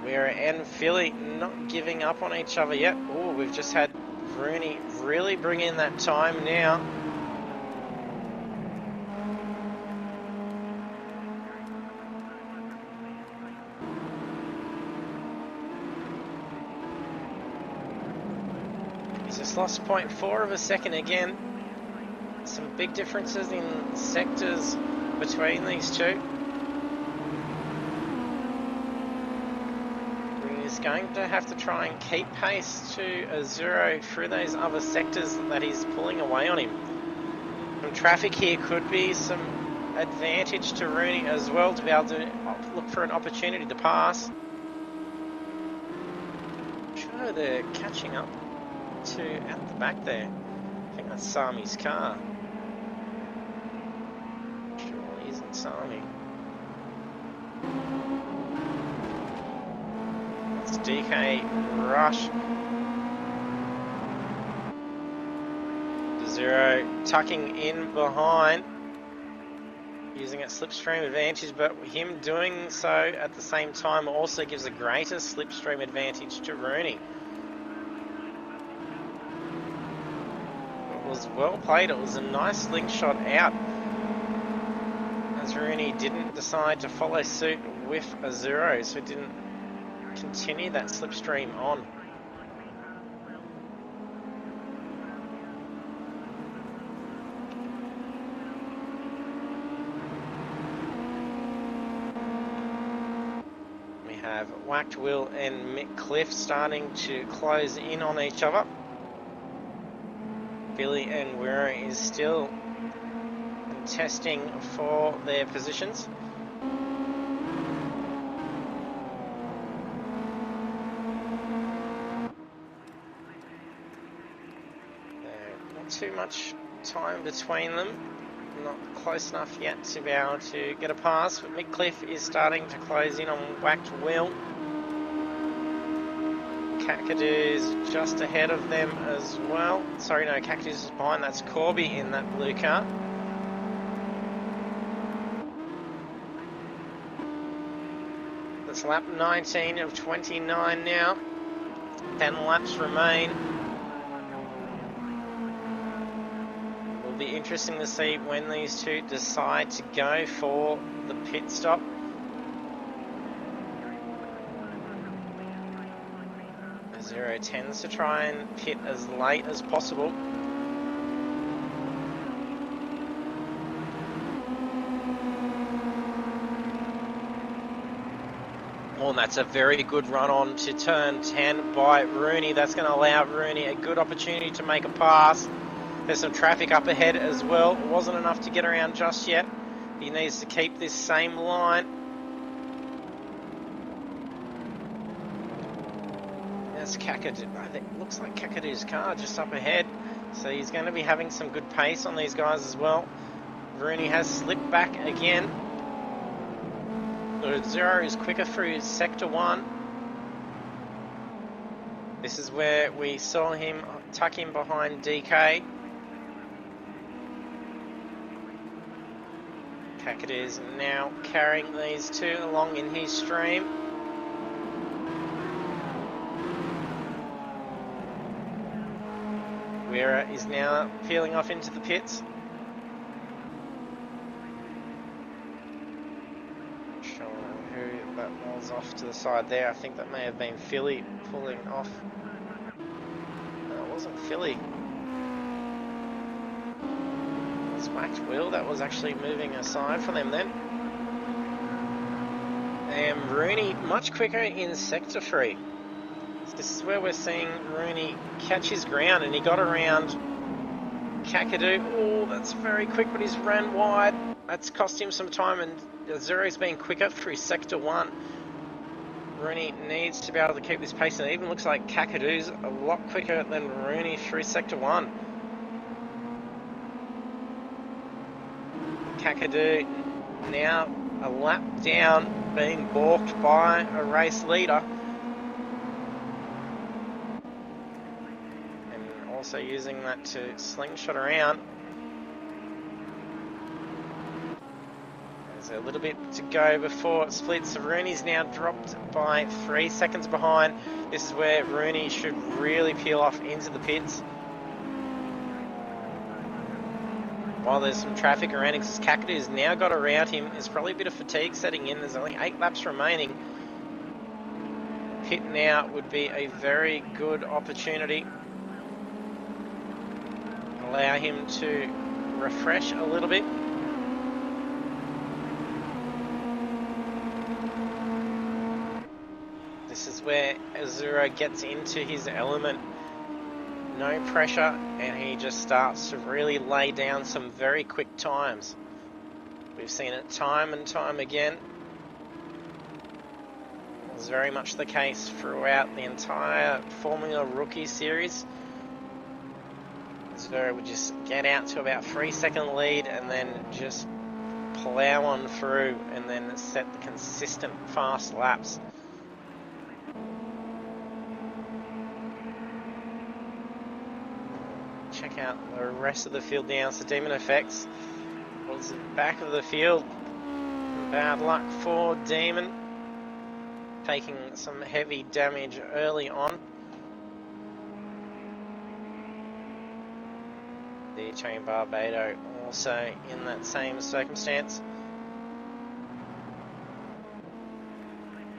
We're and Philly not giving up on each other yet. Oh, we've just had Rooney really bring in that time now. Just lost 0.4 of a second again. Some big differences in sectors between these two. He's going to have to try and keep pace to a Zero through those other sectors that he's pulling away on him. Some traffic here could be some advantage to Rooney as well, to be able to look for an opportunity to pass. I'm sure they're catching up to at the back there. I think that's Sami's car. Surely isn't Sami. That's DK Rush. Zero tucking in behind, using a slipstream advantage, but him doing so at the same time also gives a greater slipstream advantage to Rooney. Was well played. It was a nice slingshot out, as Rooney didn't decide to follow suit with a Zero, so didn't continue that slipstream on. We have Whacked Will and Mick Cliff starting to close in on each other. Billy and Wera is still contesting for their positions. Not too much time between them. Not close enough yet to be able to get a pass, but Mick Cliff is starting to close in on Whacked Will. Cacadoo's just ahead of them as well. Sorry, no, Cacadoo's is behind. That's Corby in that blue car. That's lap 19 of 29 now. 10 laps remain. Will be interesting to see when these two decide to go for the pit stop. Zero tends to try and pit as late as possible. Oh, and that's a very good run on to turn 10 by Rooney. That's going to allow Rooney a good opportunity to make a pass. There's some traffic up ahead as well. It wasn't enough to get around just yet. He needs to keep this same line. there's Kakadu. It looks like Kakadu's car just up ahead. So he's going to be having some good pace on these guys as well. Rooney has slipped back again. Zero is quicker through Sector 1. This is where we saw him tuck in behind DK. Kakadu is now carrying these two along in his stream. Wera is now peeling off into the pits. Not sure who that was off to the side there. I think that may have been Philly pulling off. No, it wasn't Philly. It was Wax Wheel that was actually moving aside for them then. And Rooney much quicker in Sector 3. This is where we're seeing Rooney catch his ground, and he got around Kakadu. Oh, that's very quick, but he's ran wide. That's cost him some time, and Zero's been quicker through Sector 1. Rooney needs to be able to keep this pace, and it even looks like Kakadu's a lot quicker than Rooney through Sector 1. Kakadu now a lap down, being balked by a race leader. Also using that to slingshot around. There's a little bit to go before it splits. Rooney's now dropped by 3 seconds behind. This is where Rooney should really peel off into the pits. While there's some traffic around him, because Kakadu's now got around him, there's probably a bit of fatigue setting in. There's only 8 laps remaining. Pit now would be a very good opportunity. Allow him to refresh a little bit. This is where Azura gets into his element. No pressure, and he just starts to really lay down some very quick times. We've seen it time and time again. It was very much the case throughout the entire Formula Rookie series. Zverev would just get out to about 3-second lead and then just plow on through and then set the consistent fast laps. Check out the rest of the field now. So Demon Effects was the back of the field. Bad luck for Demon, taking some heavy damage early on. DJ Barbado also in that same circumstance.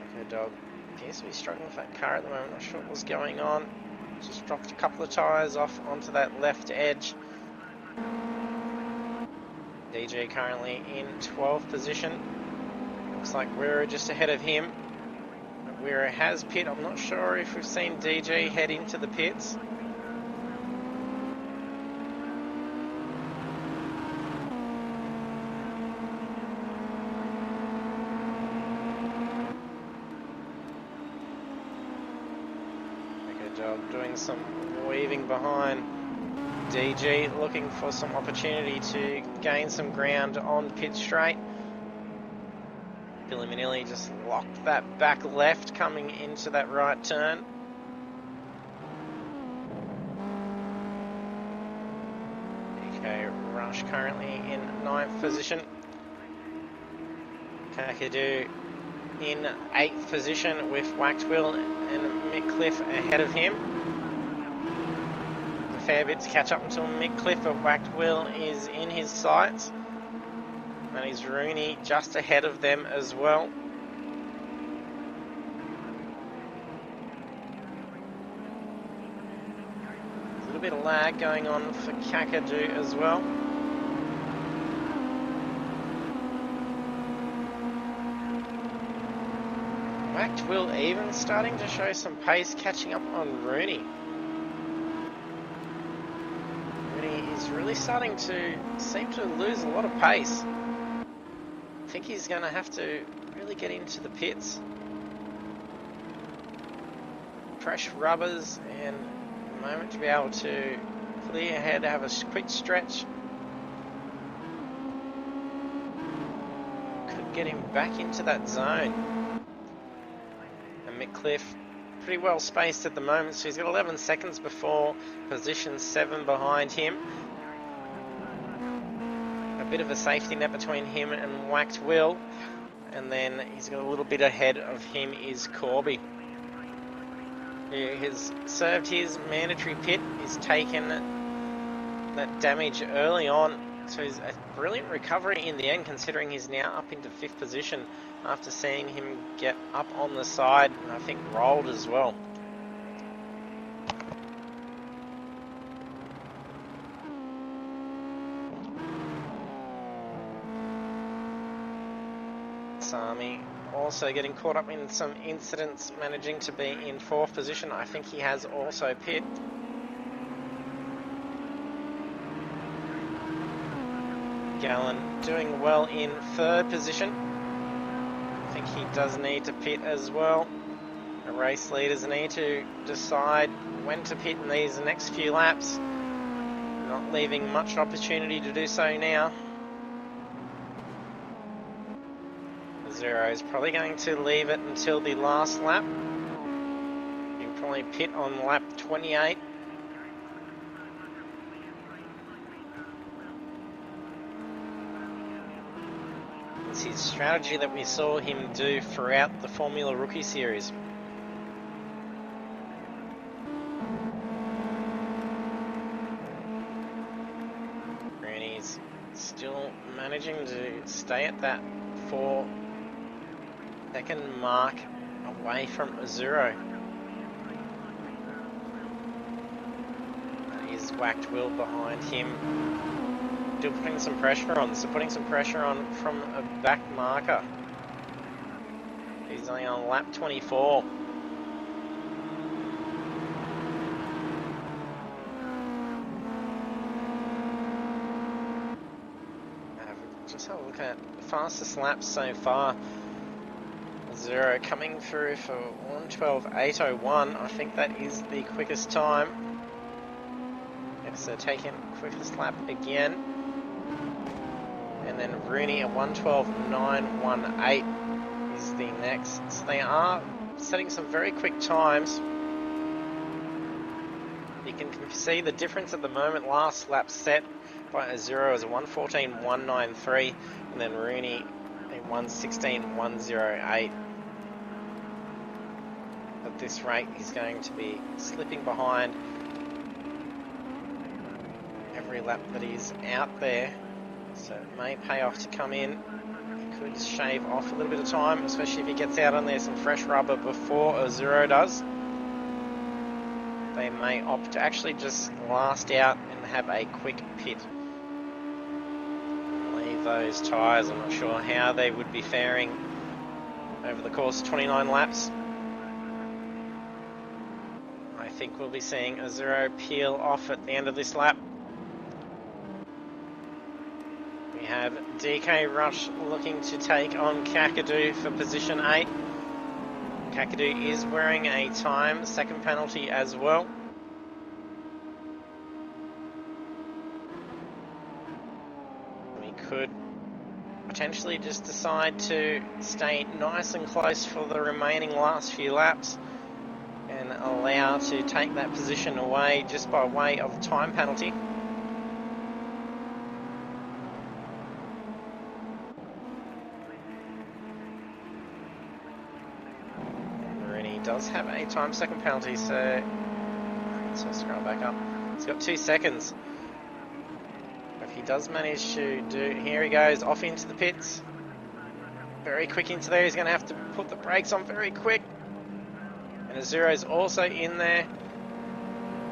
Echo Dog appears to be struggling with that car at the moment. Not sure what was going on. Just dropped a couple of tyres off onto that left edge. DJ currently in 12th position. Looks like Wera just ahead of him. Wera has pit. I'm not sure if we've seen DJ head into the pits. Doing some weaving behind DG, looking for some opportunity to gain some ground on pit straight. Billy Manilli just locked that back left coming into that right turn. DK Rush currently in 9th position. Kakadu in 8th position with Waxwell and Mick Cliff ahead of him. A fair bit to catch up until Mick Cliff, but Waxwell is in his sights. And he's Rooney just ahead of them as well. A little bit of lag going on for Kakadu as well. Will even starting to show some pace, catching up on Rooney. Rooney is really starting to seem to lose a lot of pace. I think he's going to have to really get into the pits. fresh rubbers and a moment to be able to clear ahead, have a quick stretch. Could get him back into that zone. And Mitcliffe pretty well spaced at the moment, so he's got 11 seconds before position 7 behind him. A bit of a safety net between him and Whacked Will, and then he's got a little bit ahead of him is Corby. He has served his mandatory pit, he's taken that damage early on, so he's a brilliant recovery in the end, considering he's now up into 5th position after seeing him get up on the side and I think rolled as well. Sami also getting caught up in some incidents, managing to be in 4th position. I think he has also pit. Gallen doing well in 3rd position. I think he does need to pit as well. The race leaders need to decide when to pit in these next few laps. Not leaving much opportunity to do so now. Zero is probably going to leave it until the last lap. He'll probably pit on lap 28. It's his strategy that we saw him do throughout the Formula Rookie Series. Rooney's still managing to stay at that 4-second mark away from 0. That is Whacked Will behind him. Still putting some pressure on, so putting some pressure on from a back marker. He's only on lap 24. Just have a look at the fastest laps so far. 0 coming through for 1:12.801. I think that is the quickest time. Yes, so taking quickest lap again. And then Rooney at 1:12.918 is the next. So they are setting some very quick times. You can see the difference at the moment. Last lap set by a 0 is a 1:14.193, and then Rooney a 1:16.108. At this rate, he's going to be slipping behind every lap that he's out there. So it may pay off to come in. He could shave off a little bit of time, especially if he gets out on there some fresh rubber before a 0 does. They may opt to actually just last out and have a quick pit. Leave those tyres. I'm not sure how they would be faring over the course of 29 laps. I think we'll be seeing a 0 peel off at the end of this lap. We have DK Rush looking to take on Kakadu for position 8. Kakadu is wearing a time second penalty as well. We could potentially just decide to stay nice and close for the remaining last few laps and allow to take that position away just by way of time penalty. Does have a time second penalty, so scroll back up. He's got 2 seconds. If he does manage to do, here he goes off into the pits. Very quick into there. He's going to have to put the brakes on very quick. And a 0 is also in there.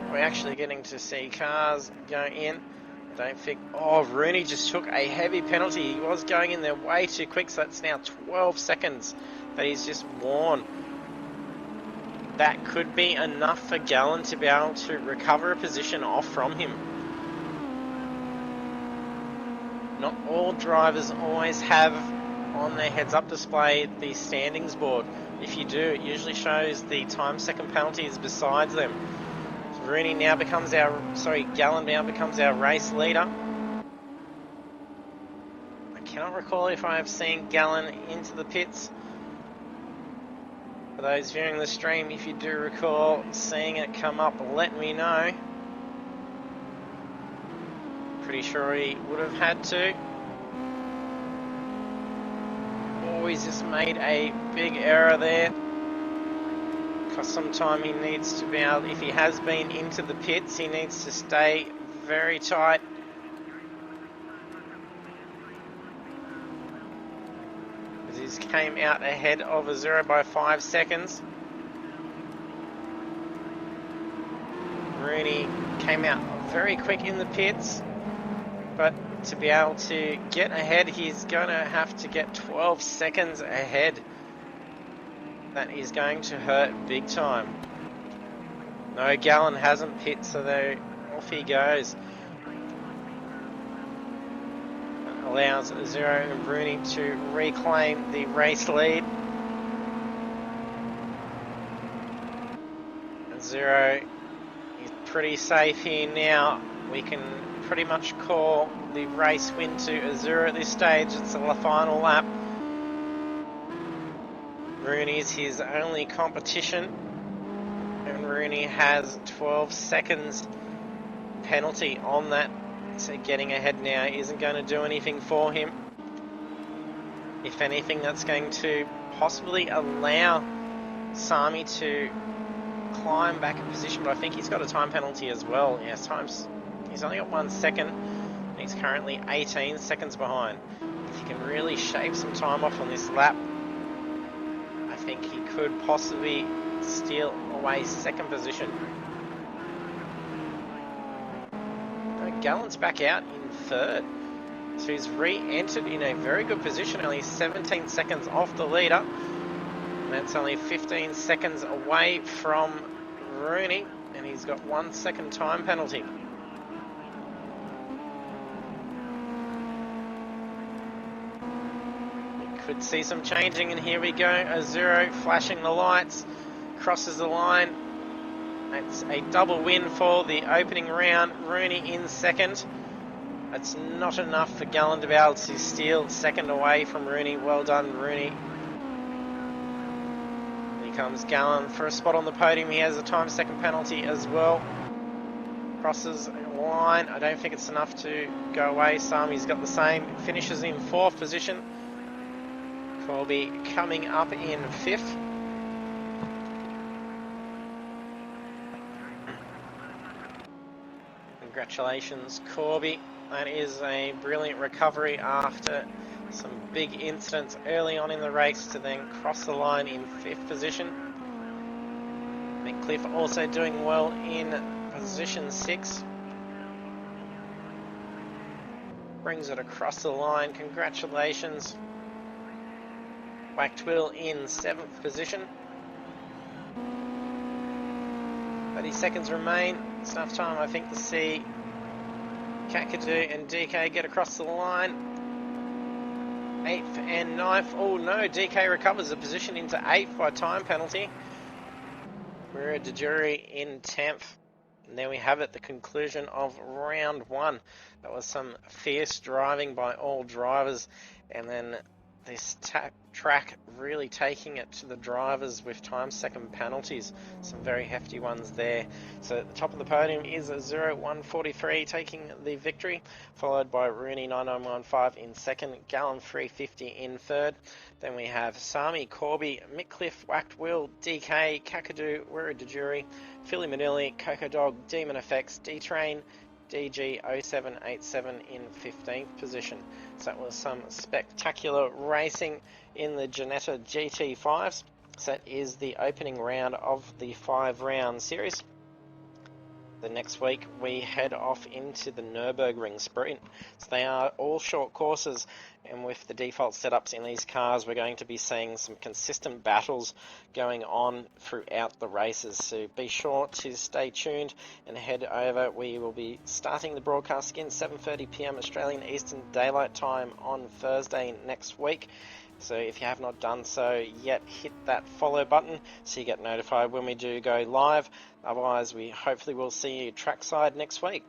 We're actually getting to see cars go in. I don't think. Oh, Rooney just took a heavy penalty. He was going in there way too quick, so that's now 12 seconds that he's just worn. That could be enough for Gallen to be able to recover a position off from him. Not all drivers always have on their heads-up display the standings board. If you do, it usually shows the time second penalties besides them. So Gallon now becomes our race leader. I cannot recall if I have seen Gallon into the pits. For those viewing the stream, if you do recall seeing it come up, let me know. Pretty sure he would have had to. Oh, he's just made a big error there. Because sometime he needs to be able, if he has been into the pits, he needs to stay very tight. As he came out ahead of Azura by 5 seconds. Rooney came out very quick in the pits, but to be able to get ahead, he's going to have to get 12 seconds ahead. That is going to hurt big time. No, Gallon hasn't pit, so off he goes. That allows Zero and Rooney to reclaim the race lead. And Zero is pretty safe here now. We can pretty much call the race win to Azura at this stage. It's the final lap. Rooney's his only competition, and Rooney has 12 seconds penalty on that, so getting ahead now isn't going to do anything for him. If anything, that's going to possibly allow Sami to climb back in position, but I think he's got a time penalty as well. Yes, he's only got 1 second. He's currently 18 seconds behind. If he can really shave some time off on this lap, I think he could possibly steal away second position. Gallon's back out in third. So he's re-entered in a very good position, only 17 seconds off the leader. And that's only 15 seconds away from Rooney, and he's got 1 second time penalty. Could see some changing, and here we go. Azuro flashing the lights, crosses the line. It's a double win for the opening round. Rooney in second. That's not enough for Gallon to be able to steal second away from Rooney. Well done, Rooney. Here comes Gallon for a spot on the podium. He has a time second penalty as well. Crosses the line. I don't think it's enough to go away. Sami's got the same. Finishes in fourth position. Corby coming up in fifth. Congratulations, Corby. That is a brilliant recovery after some big incidents early on in the race to then cross the line in fifth position. McCliff also doing well in position 6. Brings it across the line. Congratulations. Wactwill in 7th position. 30 seconds remain. It's enough time, I think, to see Kakadu and DK get across the line. 8th and 9th. Oh no, DK recovers the position into 8th by time penalty. We're at Dejuri in 10th. And there we have it, the conclusion of round 1. That was some fierce driving by all drivers, and then this track really taking it to the drivers with time second penalties. Some very hefty ones there. So at the top of the podium is 0143 taking the victory, followed by Rooney 9915 in second, Gallon 350 in third. Then we have Sami, Corby, Mickliffe, Wactwill, DK, Kakadu, Wiradjuri, Philly Manili, Coco Dog, Demon Effects, D-Train, DG0787 in 15th position. So that was some spectacular racing in the Ginetta GT5s. So that is the opening round of the 5-round series. The next week we head off into the Nürburgring Sprint. So they are all short courses, and with the default setups in these cars, we're going to be seeing some consistent battles going on throughout the races. So be sure to stay tuned and head over. We will be starting the broadcast again 7:30 PM Australian Eastern Daylight Time on Thursday next week. So if you have not done so yet, hit that follow button so you get notified when we do go live. Otherwise, we hopefully will see you trackside next week.